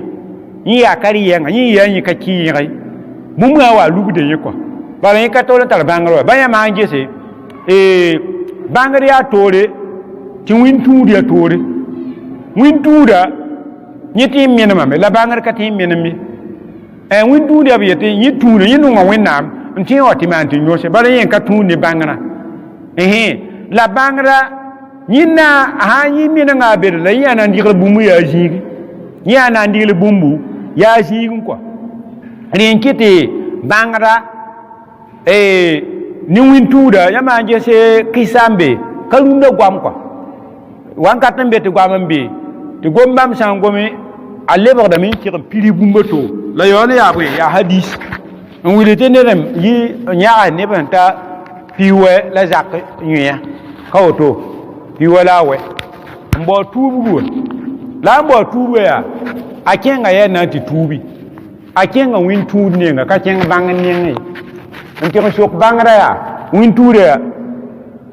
Speaker 1: yẽ yaa kar-yɛnga yẽ yaa yẽ ka kɩɩge bũmb a wa lugde yẽ kɔa bala yẽ ka tol n tar bãngr wa ba yã maan gese bãngr yaa toore tɩ wĩn-tuud yaa toore wĩn-tuuda yẽ tɩ n menemame la bãngr ka tɩ n menem ye wĩn-tuud yaa b yetɩ yẽ tuuda yẽ nonga wẽnnaam n tẽ wa tɩ maan tɩ yõse bala yẽ ka tũud ne bãngrã la bãngrã yẽnna sã yẽ menenga a bed la yẽ yaa na n dɩgl bũmb yaa zĩigi yẽ yaa na n dɩgl bũmbu yaa zĩig n kɔa rẽn kɩ tɩ bãngrã ne wĩn-tuuda yã maan ges kɩsa n be ka rũndã goam kɔa wãnkat n be tɩ goam n be tɩ gom bãmb sã n gome a lebgdame n kɩg n piri bũmba to la yaool yaa bõe yaa hadis n wilg tɩ ned n yãgs neb sẽn ta piwɛ la zak yõa ka woto piwɛ la a wɛ n bao tuubgu wa la n bao tuubga yaa a kẽnga yaa na n tɩ tuubi a kẽnga wĩn-tuud nenga ka kẽng bãng nengẽ n tɩg n sok bãngrã yaa wĩn-tuudã yaa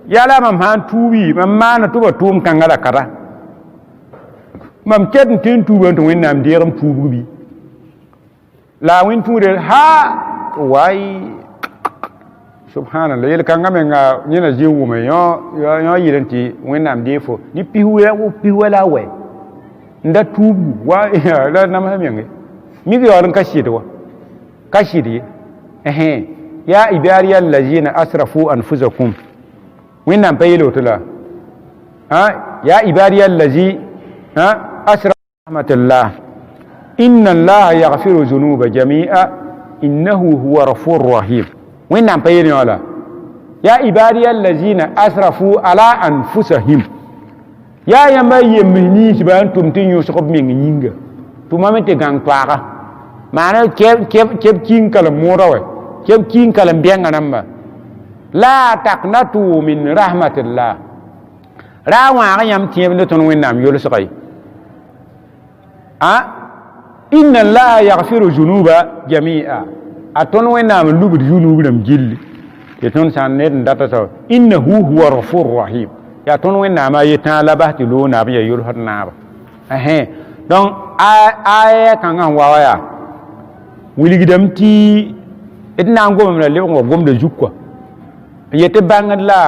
Speaker 1: yala mam sã n tuubi mam maana tɩ ba tʋʋm kãngã la kada mam ket n tɩ n tuuba tɩ wẽnnaam deeg n puubg bi la wĩn-tuudã waay subhanallah yel-kãngã menga yẽna zĩ wʋme yõ yɩl n tɩ wẽnnaam dee fo ne piswɛ la a wɛ n da tuubgu wa la namsã menge mig yaool n ka sɩd wa ka sɩd ye ya ibadiya allazina asrafu anfusakum wẽnnaam pa yel woto la ya ibadiya allazi asrafu rahmatillah inna allaha yaghfiru zunuba jami'a innahu huwa ghafurur rahim wẽnnaam pa yel yõ la ya ibadiya allazina asrafu ala anfusahim ya yãmba yems ninsba n tʋm tɩ yõsg b meng yĩnga tʋmame tɩ gãng toaga maana keb kiin kalem moodã wɛ keb kiin kalem bɛngã rãmba la taqnatu min rahmatillah ra wãag yãmb tẽeb ne tõnd wẽnnaam yolsga ye inna allaha yaghfiru zunuba jami'a a tõnd wẽnnaam n lubd zunub rãmb gilli tɩ tõnd sã n ned n data sa innahu huwa ghafur rahim yaa tõnd wẽnnaam a yetã la bas tɩ loog naab n yaa yolsd naaba donc aya kãngã n wa wa yaa wilgdame tɩ d na n gomame la lebg wa gomda zug kɔa n yetɩ bãngd la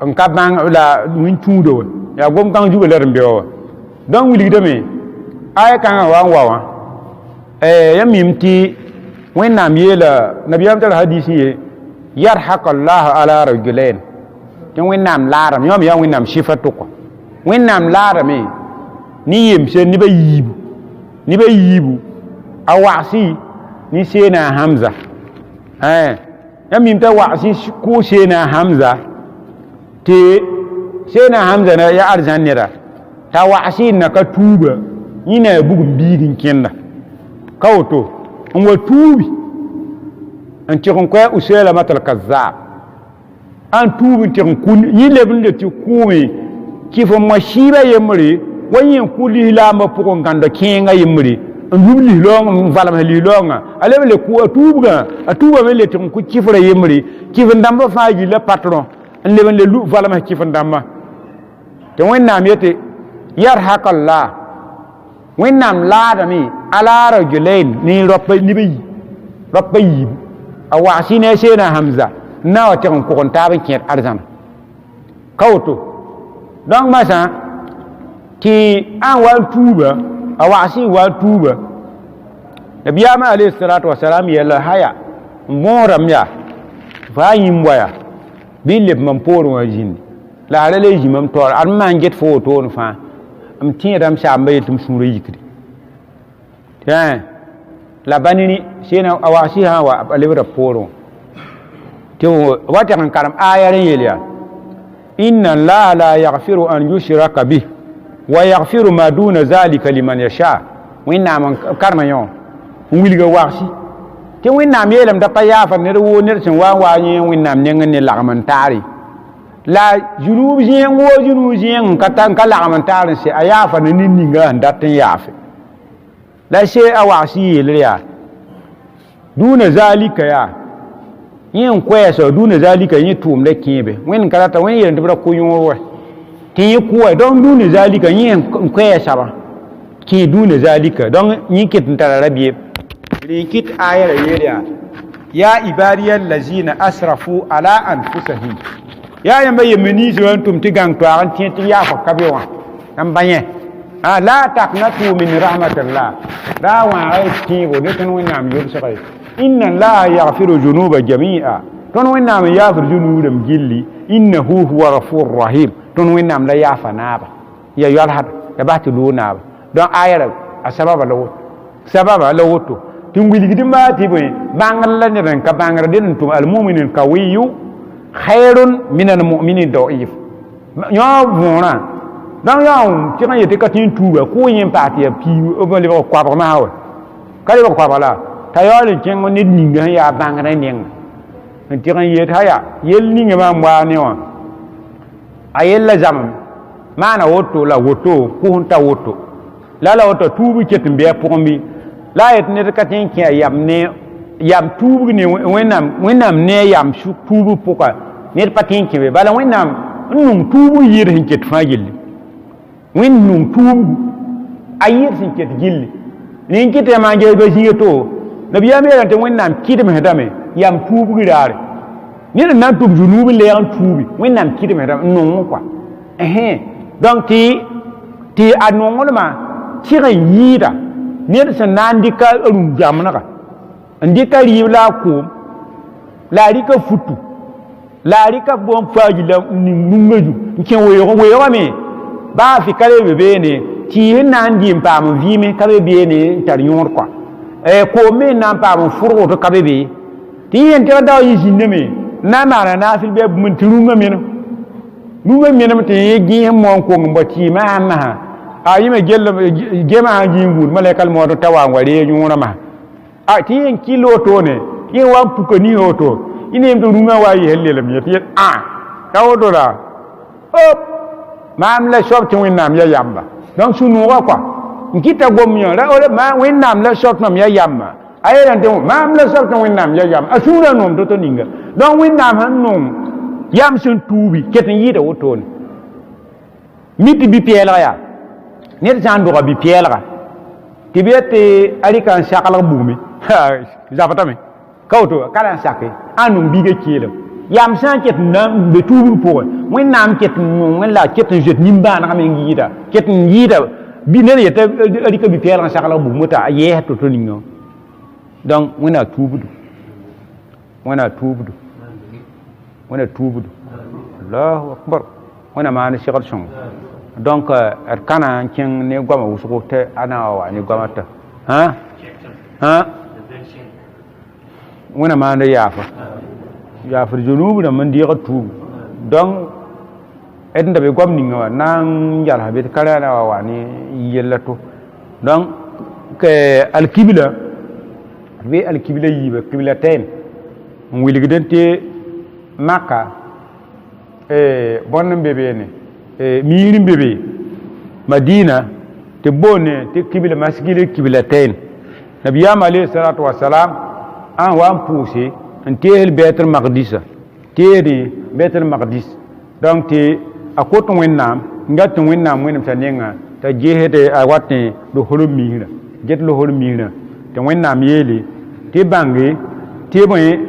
Speaker 1: n ka bãng la wĩn-tũuda wa yaa gom-kãng zugã la rẽn be wa donc wilgdame aya kãngã wa n wa wã yã mim tɩ wẽnnaam yeela nabiyaam tara hadis ye yarhaka allah ala rajulain tɩ wẽnnaam laadame yãmb yaa wẽnnaam sɩfa tʋka wẽnnaam laadame ne yemsa nebã yiibu a wagsi ne seena hamza yã mim t'a wagsi kʋʋ seena hamza tɩ seena hamza na yaa arzãn neda t'a wagsi n na ka tuuba yẽ na yaa bugum biig n kẽnda ka woto n wa tuubi n tɩg n kɔɛ usailama tɩ l kazaab an tuubi n tɩg n kũn yẽ leb n le tɩ kʋʋme kɩf n masiiba yembre wa yẽ n kʋ lislaambã pʋgẽ n gãnda kẽenga yembre n lub lislaoong n valems lislaoongã a leb le kʋ a tuubame le tɩg n kʋ kɩfra yembre kɩf n dãmbã fãa yilla patron n leb n le valems kɩf n dãmbã tɩ wẽnnaam yetɩ yarhakallah wẽnnaam laadame ala rajulain ne rapa yiibu a wagsi ne seena hamza na wa tɩg n kʋg n taab n kẽed arzãna ka woto donc masã tɩ ãn wa n tuuba a wagsɩ wa n tuuba nabiyaamã alayhi salatu wasalam yɛlla haya n bõodame yaa faa yĩm waya bɩ leb mam poorẽ wã zĩndi la a ra la y zĩmam taoor ad m maan get fo wotoone fãa m tẽedame saamba yetɩ m sũurã yikri la banini sẽna a wagsɩ sã n wa a lebra poorẽ tɩ wa tɩg n karem aaya rẽ yel yaa inna allaha la yaghfiru an yushraka bih wa yaghfiru ma duna zalika liman yasha wẽnnaam karema yõ n wilga wagsɩ tɩ wẽnnaam yeelame da pa yaafa ned woo ned sẽn wa n waa yẽ wẽnnaam neng ne lagm n taare la zunub zĩeng woo zunub zĩeng n ka lagm n taar n se a yaafa ne ned ninga sẽn dat n yaafe la se a wagsɩ yeelr yaa dũuna zalika yaa yẽ n koɛɛsa dũuna zalika yẽ tʋʋmda kẽebe wẽnd ka rata wẽnd yeel tɩ b ra kʋ yõor wɛ tɩ yẽ kʋɛ donc dũuna zalika yẽ n koɛɛsaba kẽ dũuna zalika donc yẽ ket n tara rabɩɩb rẽ kɩt aya ra yeel yaa ya ibadiya allazina asrafu ala anfusahim ya yãmba yembe ninsẽ wa n tʋm tɩ gãng toaag n tẽ tɩ yaafa ka be wã n ba yẽ la taqnatu min rahmatillah ra wãaga tẽebo ne tõnd wẽnnaam yʋbsge inna allaha yaghfiru junuba jamia tõnd wẽnnaam n yaafr zunubdem gilli innahu huwa ghafur rahim tõnd wẽnnaam la yaafa naaba ya yɔlsd ya bas tɩ loog naaba donc aya ra a sababa la woto tɩ n wilgd n baa tɩ bõe bãngr la ned n ka bãngra dẽn n tʋm almumin kawiyu khairun min almumini daif yõ võorã donc yõ tɩg n yetɩ ka tɩ n tuuba kʋʋ yẽ n paas tɩ ya pii b lebg koabg masã wa ka lebg koabg la t'a yaool n kẽng ned ninga sẽn yaa bãngr nenga n tɩg n yet haya yell ninga mam waa ne wã a yella zamame maana woto la woto pʋs n ta woto la woto tuub ket n bɩ a pʋgẽ bɩ la a yet ned ka tẽ n kẽ a yam tuubg ne wẽnnaam ne a yam tuubg pʋga ned pa tẽ n kẽ be bala wẽnnaam n nung tuubg yɩɩd sẽn ket fãa gilli wẽnd nung tuubgu a yɩɩd sẽn ket gilli ne n kɩtã maan gel ba zĩga to nabiyaam yeelame tɩ wẽnnaam kɩdmsdame yam tuubg raare ned n na n tʋm zunub n leeg n tuubi wẽnnaam kɩdmsdame n nong kɔa donc tɩ a nonglmã tɩg n yɩɩda ned sẽn na n dɩka rũm zamnega n dɩka rɩɩb la a koom la a rɩka futu la a rɩka bõn faagi la ning nunga zu n kẽ weoogame baa fɩ ka le be beene tɩ sẽn na n dɩ n paam n vɩɩme ka be beene n tar yõor kɔa koom me n na n paam n fʋrgd ka be be tɩ yẽ tɩg da yɩ zĩndame n na n maana naafɩl bɩ a bũmb tɩ rũngã menem tɩ yẽ gẽes n moon kong ba tɩɩmã sãn masã a yɩme gemã sãn gĩin gũud malɛkal mood t'a wa n wa ree yõorã masã tɩ yẽ n kɩll wotone yẽ wa n puka nin woto yẽ neem tɩ rũngã wa n yɛsl lelem yet yet ka woto la maam la soab tɩ wẽnnaam ya yamba donc sũ-noogã kɔa n kɩta gom yõ wẽnnaam la soab tɩ mam ya yamba a yeelame tɩ maam la soab tɩ wẽnnaam ya yamba a sũurã nom to ninga donc wẽnnaam sẽn nong yam sẽn tuubi ket n yɩɩda wotone mi tɩ bi-pɛɛlg yaa ned sã n dʋga bi-pɛɛlga tɩ b yetɩ a rɩka n saglg bugme zabtame ka woto ka la n sake a nong biiga keelem yam sã n ket n be tuubg pʋgẽ wẽnnaam ket n nong la ket n zoet nin-bãanegã me n yɩɩda ket n yɩɩda ned yeta a rɩka bi-pɛɛlg n saglg bugme t'a yɛɛs to-to ninga donc wẽna tuubdu allahu akbar wẽna maan segd sõng donc d kãna n kẽng ne goamã wʋsgo tɩ a na wa wa ne goamã t'a wẽna maanda yaafr zunub rãmb n deegd tuubu donc d n da be goam ninga wa na n yalsa be tɩ ka ra na wa wa ne yella to donc alkibla be alkibla yiiba kibla tɛɛn n wilgd n tɩ maka bõnd n be beene miir n be be madina tɩ boone tɩ kibla masgil kibla tɛɛn nabiyaam alayhi salatu wasalam ãn wa n pʋʋse n teesl bɛtr magdisa teede bɛtr magdis donc tɩ a kot wẽnnaam n gat tɩ wẽnnaam wẽnemsã nenga t'a gesd a wat tɩ losr miisrã get losr miisrã tɩ wẽnnaam yeele tɩ bãnge tɩ bõe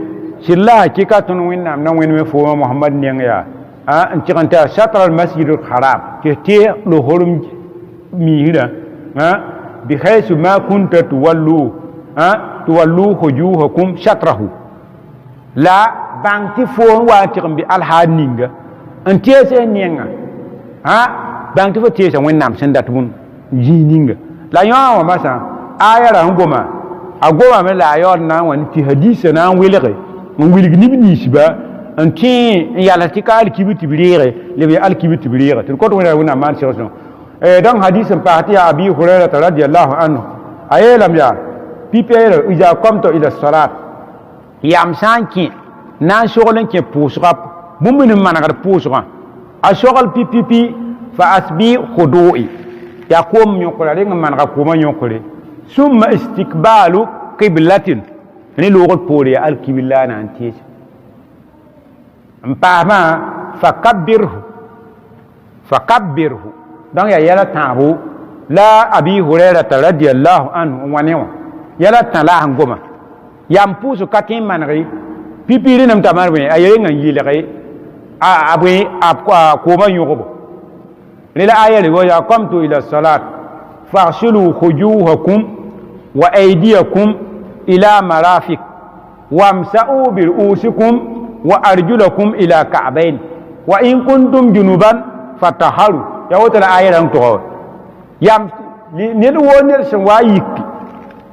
Speaker 1: silla hakika tun wẽnnaam na wẽn me fooma mohamad neng yaa n tɩg n ta shatr almasjid alharam tɩ tɩ lohorum miisrã bihaysu ma kunta tuwallu hujuhakum shatrahu la bãng tɩ foon wa n tɩg n be alhaad ninga n teese nenga bãng tɩ fo teesa wẽnnaam sẽn dat bũn zĩig ninga la yõa wã masã aya ra n goma a gomame la a yaood na n wa tɩ hadiisã na n welge n wilg nib ninsba n tẽ n yals tɩ ka alkibr tɩ b reege leb ya alkibr tɩ b reege tɩ d kot wẽna wẽnnaam maan segsẽ donc hadis n paas tɩ yaa abi hurairata radiallahu anhu a yeelame yaa pipa yeela ida comto ila salat yam sã n kẽ na n sogl n kẽ pʋʋsga bũmb nin manegd pʋʋsgã a sogl pipipi fa asbi khudu'i ya koom yõkra reng n manega koomã yõkre summa istikbalu qiblatin ne loogd poore ya alkibr la a na n teese n paasmã fakabbirhu donc ya yɛla tãabo la abi hurairata radiallahu anhu n wa ne wã yɛla tã la sẽn goma yam pʋʋs ka tẽ n manege pipiiri nem t'a maan bõe a yeng n yɩlge a bõe a koomã yõgbo rela aya le wa ya qamtu ila salat faghsilu wujuhakum wa aydiyakum ila marafiq wamsa'u bi ru'usikum wa arjulakum ila ka'bayn wa in kuntum junuban fatahharu ya wota la aya ran to yam ned wo ned sẽn wa yiki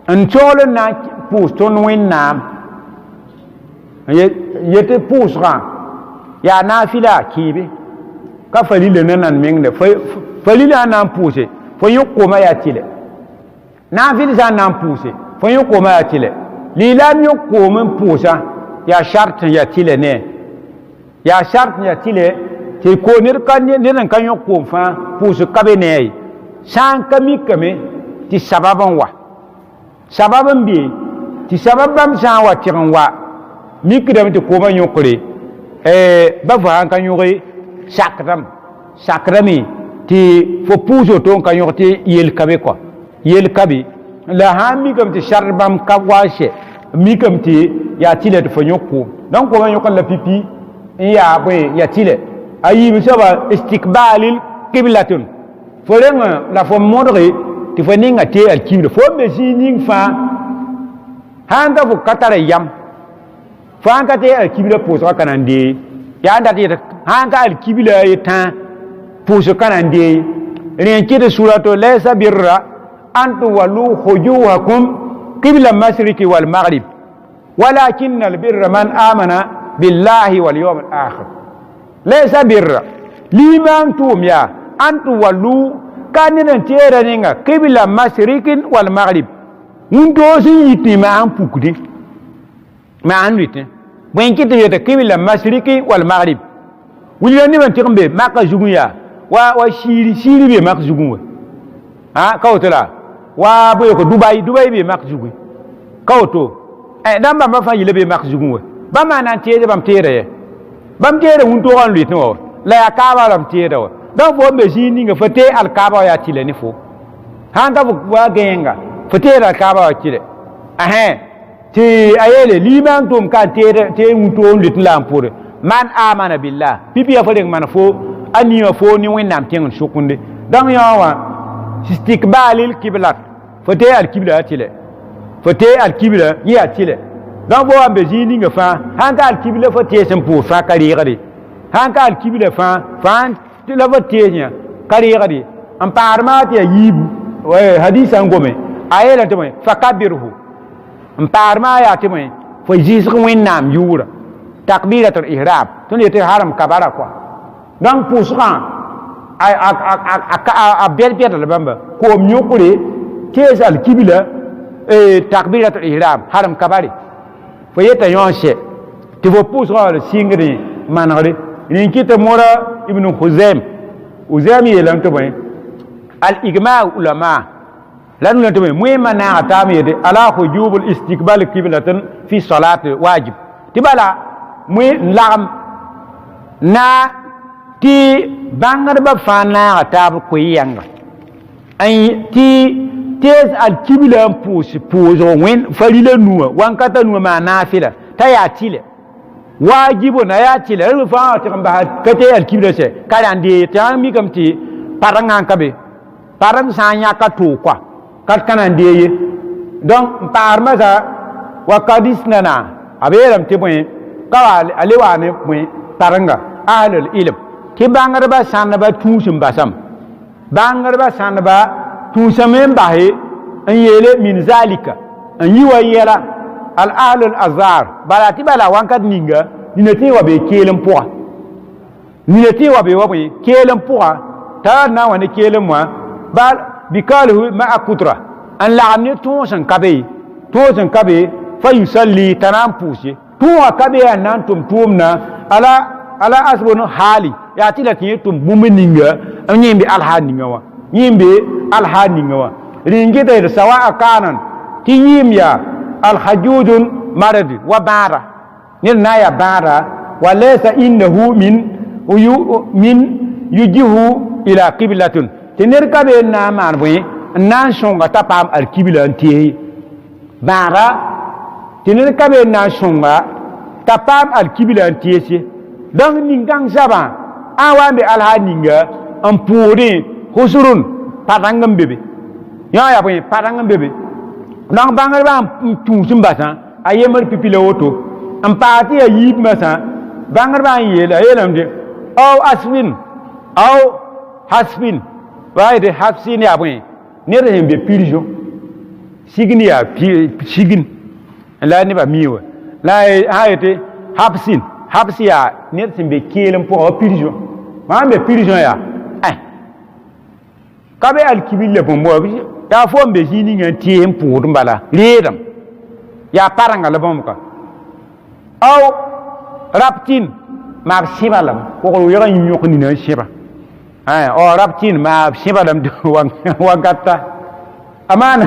Speaker 1: n togl n na n pʋʋs tõnd wẽnnaam yetɩ pʋʋsgã yaa naafɩla kɩɩbe ka falila na nan mengde falila n na n pʋʋse fo yõk koomã yaa tɩlɛ naafɩl sã n na n pʋʋse fo yõk koomã yaa tɩlɛ lislaam yõk koom n pʋʋsã yaa shart n yaa tɩlɛ ne yaa shart n yaa tɩlɛ tɩ ko ned n ka yõk koom fãa pʋʋs ka be ne ye sã n ka mikame tɩ sabab n wa sabab n be tɩ sabab bãmb sã n wa tɩg n wa mikdame tɩ koomã yõkre ba fo sã n ka yõge sakdame tɩ fo pʋʋs woto n ka yõg tɩ yel-kabe kɔa yel-kabe la sã n mikame tɩ sard bãmb ka wa sɛ mikame tɩ yaa tɩlɛ tɩ fo yõk koom donc koomã yõk n la pipi n yaa bõe yaa tɩlɛ a yiib soaba istikbalil qiblatun fo reng la fo modge tɩ fo ninga tee alkibla fo me zĩig ning fãa sãn ta fo ka tara yam fo sãn ka tee alkibla pʋʋsga ka nan dee yaa n dat yetɩ sãn ka alkibla ye tã pʋʋs ka nan dee rẽ kɩt surato laysa birra an tuwallu wujuhakum qibla masriki walmaghrib walakinna albirra man amana billahi walyawm alakhir laysa birra liman tʋʋm yaa an tuwallu ka ned n teera ninga qibla masrikin walmaghrib wũntoog sẽn yit ne maa n pukde maa n rɩtẽ bõe kɩ tɩ yeta qibla masriki walmaghrib wilga neb n tɩg n be maka zugẽ yaa wa siiri be mak zugẽ wa ka woto la wa boyoko dubai be mak zugẽ ka woto dãmb bãmba fãa yɩla be mak zugẽ wa bãmb maa na n teesde bãmb teera ye bãmb teera wũntoogã n rɩtẽ wa la yaa kaaba rãmb teeda wa donc fo me zĩig ninga fo tee alkaaba wa yaa tɩla ne fo sãn ka fo wa gẽenga fo teera alkaaba wa tɩlɛ tɩ a yeele limaan tʋʋm ka n tee wũntoog n rɩtẽ la n pʋʋre man amana billah pipi ya fo reng mana fo a niwã fo ne wẽnnaam tẽng n sʋkende donc yã wã istikbalil kiblat fo tee alkibla yaa tɩlɛ fo tee alkibla yẽ yaa tɩlɛ donc fo wa n be zĩig ninga fãa sãn ka alkibla fo tees n pʋʋs fãa ka reegde sãn ka alkibla fãa la fo tees yã ka reegde n paad maa tɩ yaa yiibu hadisã n gome a yeela tɩ bõe fakabirhu n paad maa yaa tɩ bõe fo zɩɩsg wẽnnaam yʋʋra takbiratul ihram tõnd yetɩ haram kabara kɔa donc pʋʋsgã a bɛd-bɛdl bãmba koom yõkre tees alkibla takbiratul ihram haram kabare fo yeta yõ n sɛ tɩ fo pʋʋsgã wala sɩngdẽ manegre rẽ kɩ tɩ mora ibn huzaim yeelame tɩ bõe al-igma ulama la nuna tɩ bõe moẽmã naaga taam yetɩ ala hujubul istikbal qiblatin fi salat wajib tɩ bala n lagem na tɩ bãngdbã fãa naaga taab koe yãnga tɩ tees alkibla n pʋʋsg wẽn farila nuwã wãnkata nuwã maa naafɩla t'a yaa tɩlɛ wajibu na ya ci la rufa ta kan ba ka te al kibla se karan de ta mi kam ti paranga kabe paran sanya ka to kwa kat kanan de ye donc par maza wa kadisna na aberam te point ka alewa ne point paranga ahlul ilm ki bangar ba sanaba tusum basam bangar ba sanaba tusamem bahe an yele min zalika an yiwa yela al ahlul azhar balati bala wankat ninga ninati wa be kelem poa ninati wa be wabi kelem poa ta na wa ne kelem wa bal bikalu ma akutra an la'amni tusan kabe fa yusalli tanam pusi tuwa kabe nan tumna ala asbunu hali ya tilaki tum bumininga nyimbi alhaninga wa nyimbi alhaninga wa ringita sawa kanan ti yimya alhajudun marad wa bara nirna ya bara wa laysa innahu min yujihu ila qiblatun tinir kabe na marbu nan songa tapam alqibla anti bara tinir kabe na songa tapam alqibla anti donc ningang saba awambe alhaninga ampuri husurun parangam bebe ya boy parangam bebe donc bangal ba tu sumbasa ayemar pipile auto ampati ayib masa bangal ba yelamde aw aswin aw hasbin waide hafsin ya boy nere hembe pirjo signi ya sigin la ni ba miwa la hayete hafsin habsiya ned sẽn be keelem pʋgã wa pirgõ maa n be pirgõ yaa ka be alkibil la bõmb yaa fo n be zĩig ninga n tees n pʋʋd n bala reedem yaa parãnga la bõmbka aw rabtin maab sẽba lame pʋgr wɛga n yõk nina n sẽba rabtin maab sẽba lame wagata a maana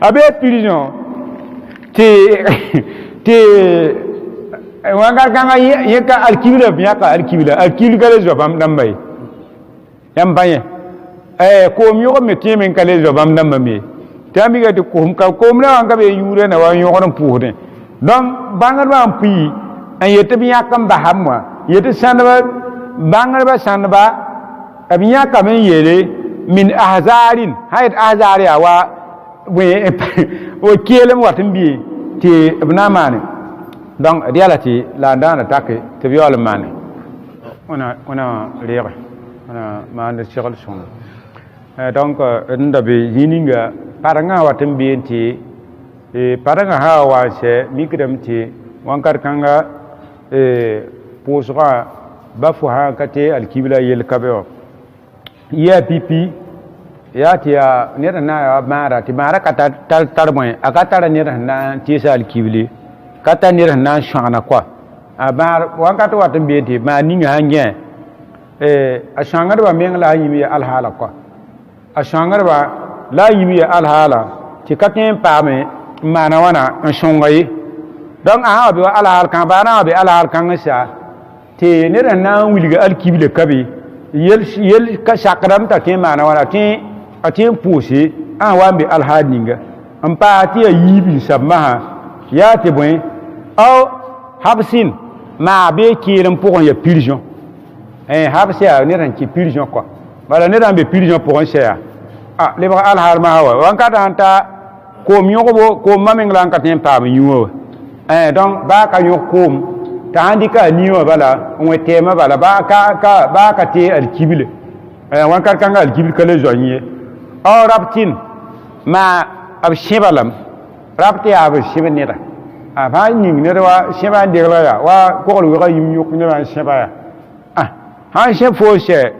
Speaker 1: a bee pirgõ tɩ wangar kanga yeka alkibla biaka alkibla kale zo bam dambay yam baye ko mi ko meti men kale zo bam damba me tambi ga ko na wanga be yure na wa yoron puude donc bangar ba pi an yete biaka ba hamwa yete sanaba bangar ba sanaba abiaka men yele min ahzarin hayat ahzari wa we o kelem watin bi ti ibna mane donc reality la dana take te viol mane ona lere ona mane chegol son donc ndabe yininga paranga watem bienti e paranga hawa se migremti wankar kanga posra bafu ha kate alkibla yel kabeo ya pipi ya tia nera na mara ti mara kata tal moy akata nera na tisa alkibli kata nera na shana kwa abar wakati watin beti ma ninga hanje a shangar ba mengla yimi alhala kwa a shangar ba la yimi alhala ti katin pame mana wana shongayi donc a be alhal kan ba na be alhal kan sa ti nera na wilga alkibli kabi yel ka shakram ta ke mana wana ti atin pusi an wambe alhadinga an paati ya yibi sabmaha ya te bõe aw habsin ma be kiirem pʋgẽ ya pirgõ habs yaa ned n kɩ pirgõ kɔa bala ned n be pirgõ pʋgẽ sɛya lebg alhaar masã wa wãnkat sãn ta koom yõgbo koom mameng la n ka tẽ n paam yũwã wa donc baa ka yõg koom t'a sãn dɩka a nii wã bala n wẽ tɛɛmã bala baa ka tee alkible wãnkat kãngã alkible ka le zoa yẽ aw rabtin ma b sẽba lame rab tɩ yaa b sẽb neda a fãa ning ned wa sẽba n degla ya wa kogl wɛga yĩm yõk nebã n sẽba ya sãn sẽb foo sɛ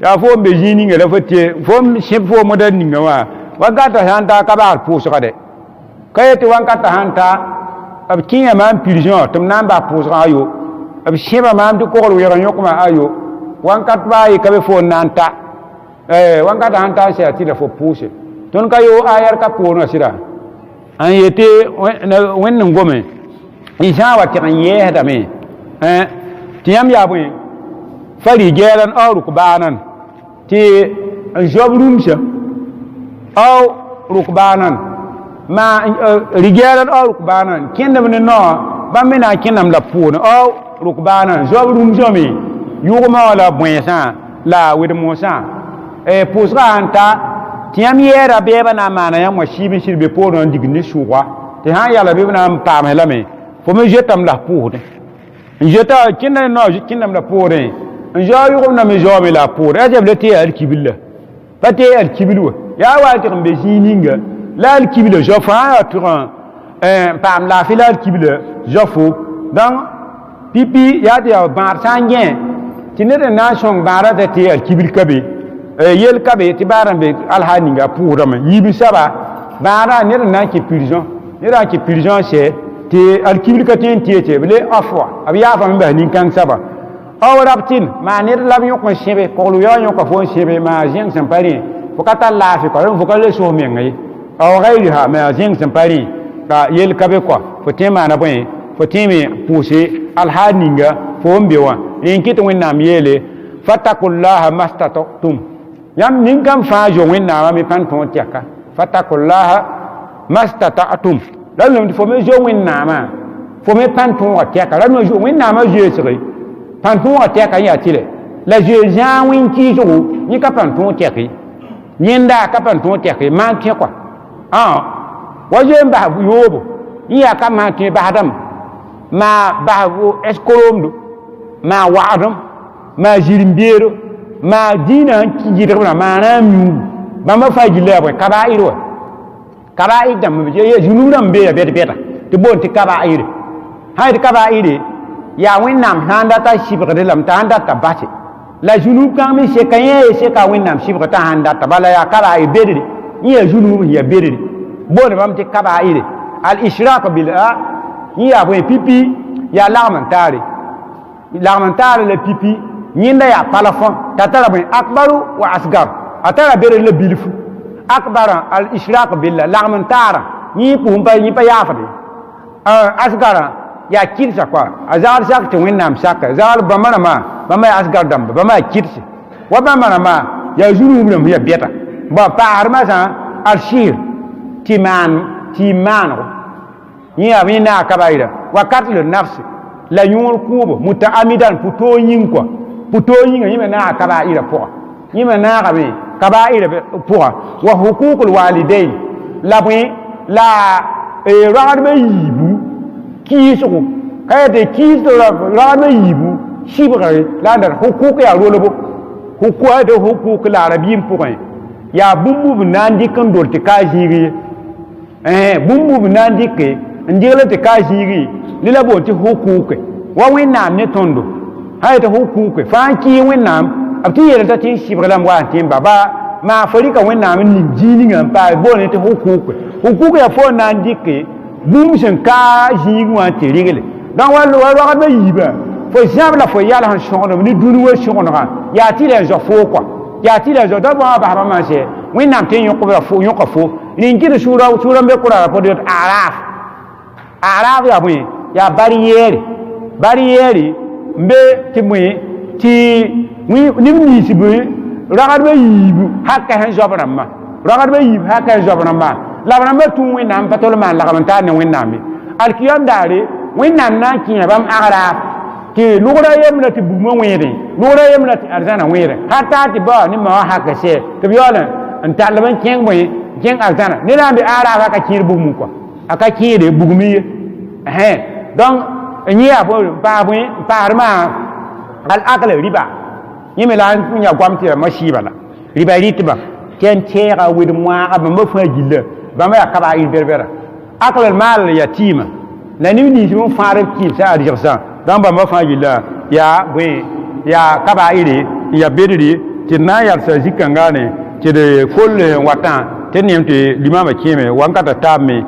Speaker 1: yaa fo n be zĩig ninga la fo tɩ fo n sẽb foo moda ninga wã wãnkata sãn ta ka baasd pʋʋsga de ka ye tɩ wãnkata sãn ta b kẽngã maam pirgõ tɩ m na n bas pʋʋsgã a yo b sẽba maam tɩ kogl wɛga yõkmã a yo wãnkat baa ye ka be fo n na n ta wãnkata sãn ta n sɛa tɩ la fo pʋʋse tõnd ka yo ayar ka poorã sɩda an yete wẽnd n gome y sã n wa tɩg n yɛɛsdame tɩ yãmb yaa bõe fa rigɛɛlan aw rukbaanan tɩ n zob rũmsã aw rukbaanan ma rigɛɛlan aw rukbaanan kẽndame ne noa ba me na kinam la poon rukbana zob rum zomi yugma wala bwensa la wedmosa pusra anta tiam yera beba na mana ya mo shibi shirbe poon on digni shuwa te ha yala beba na pam helame fo me jetam la poon jeta kinna no kinnam la poon nja yugum na me zomi la poon ajab le te al kibilla pate al kibilu ya wa te mbe jininga la al kibilla jo fa turan pam la fila al kibilla jo fo dan pipi ya de bar sangen tinere na shong bara de te al kibil kabe yel kabe ti barambe al haninga pourama yibi saba bara ne na ki prison ne ra ki prison c'est te al kibil ka ten tiete bele afwa abiya fa mba nin kan saba aw raptin ma ne la mi ko shebe ko lu yo ko fo shebe ma jeng sampari fo kata la fi ko fo ka le so mi ngai aw gairi ha ma jeng sampari ka yel kabe ko fo tema na boy fo temi pousse al haninga fo mbewa in kitu wẽnnaam yeele fatakullaha mastata'tum yam nin kam fãa zo wẽnnaamã me pãn tõog tɛka fatakullaha mastata'tum la lem tɩ fo me zo wẽnnaamã fo me pãn tõogã tɛka la wẽnnaamã zoeesge pãn tõogã tɛka yaa tɩ la zoe zãag wẽn kiisgo yẽ ka pãn tõog tɛke yẽnda ka pãn tõog tɛke maan tẽ kɔa wa zoe n bas yoobo yẽ yaa ka maan tẽ basdame ma bas eskoromdo ma wa'adum ma jirimbeero ma dina kijidrna ma namu bamba fajila ba kaba'ir wa kaba'ir dam je junubam be be beta to bon ti kaba'ir hayde kaba'ir ya winnam handa ta shibra de lam ta handa ta bati la junub kan mi se kaye se ka winnam shibra ta handa ta bala ya kaba'ir be de ya junub ya be de bon bam ti kaba'ir al ishraq billah ya bo pipi ya lamantare lagmentare le pipi yinda ya palafon tatara bin akbaru wa asgar atara bere le bilfu akbara al ishraq billah lagmentara ni pumpa ni pa yafade asgara ya kirsa kwa azar sak to winnam saka zal bamana ma bama asgar dam bama kirsi wa bamana ma ya zuru mun ya beta ba pa arma sa arshir timan ni amina kabaira wa qatl nafsi la yũur kũubo mutaamidan puto yin kwa puto yin yẽ na kaba'ira pʋga yẽ naagame kaba'ira pʋga wa hukukul walidain la bõe la ragdbã yiibu kiisgo ka yetɩ kiis ragdbã yiibu sɩbgre la n dat hukuk yaa rolbo hukuk la arabiin pʋgẽ yaa bũmb b na n dɩk n dol tɩ kaa zĩig ye bũmb b na n dɩke n dɩgl tɩ kaa zĩig ye lila bo ti hukuke wa wẽnnaam ne tõndo ha tɩ hukuke fãa n kɩɩ wẽnnaam b tɩ yeele t'a tɩ n sɩbgla n wa n tɩ n ba maa fo rɩka wẽnnaam n ning zĩig n paa boone tɩ hukuke yaa fo n na n dɩke bũmb sẽn ka zĩig wã n tɩ rɩgle donc wa roagdbã yiibã fo zãb la fo yals n sõgdb ne dũni wa sõgnegã yaa tɩ la zɔ foo kɔa yaa tɩ la zɔ da bõa basbã maan sɛ wẽnnaam tɩ n yõka fo nin kɩd sʋʋra n be kʋrara pʋd araf yaa bõe ya barrière mbe ti mwe ti nim ni sibu ragad ba yibu hakka han jobramma la bana tu wẽnnaam pa tol maan lagm-n-taar ne wẽnnaam ye alkiyam daare wẽnnaam na n kẽ bãmb agra tɩ logra yemla tɩ bugmã wẽede logra yemla tɩ arzãna wẽede hata tɩ ba ne ma haka sɛ tɩ b yaool n tall b n kẽng bõe n kẽng arzãna ne na n be agraaf a ka kẽed bugmẽ kɔa a ka kẽede bugmẽ ye donc yẽ yaa paasdmã al akl riba yẽ me la n ya goam tɩ ma sɩɩba la riba rɩtbã tɩ n tɛɛga wedm wãaga bãmba fãa gilla bãmba yaa kaba'ir berbera akl maal yatiima la nim nins n fãad b kɩɩb sã a rɩgsã dãmb bãmba fãa gilla yaa bõe yaa kaba'ire n ya bedre tɩ d na n yalsa zĩ-kãngaane tɩ d kol n watã tɩ d neem tɩ limaamã kẽeme wãnkata taabme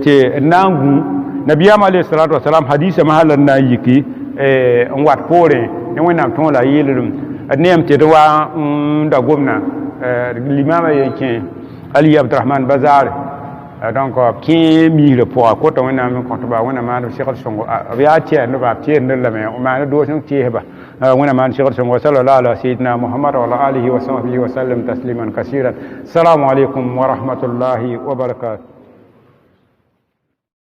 Speaker 1: tɩ d na n gũ nabiyam alayhi salatu wasalam hadisa mahala na yiki n wat poore ne wẽnnaam tõog la yeelrem d neem tɩ d wa n da gomna limama yen kẽ ali abdurahman bazare donc kẽ miisrã pʋga kota wẽnnaam n kõtba wẽnna maand segd sõngo b yaa tɛɛndba b teesdr lame n maan doos n teesba wẽnna maan segd sõngo sallallahu ala sayidina muhammad wa ala alihi wa sahbihi wa sallam tasliman kasiran assalamu alaikum wa rahmatullahi wa barakatuh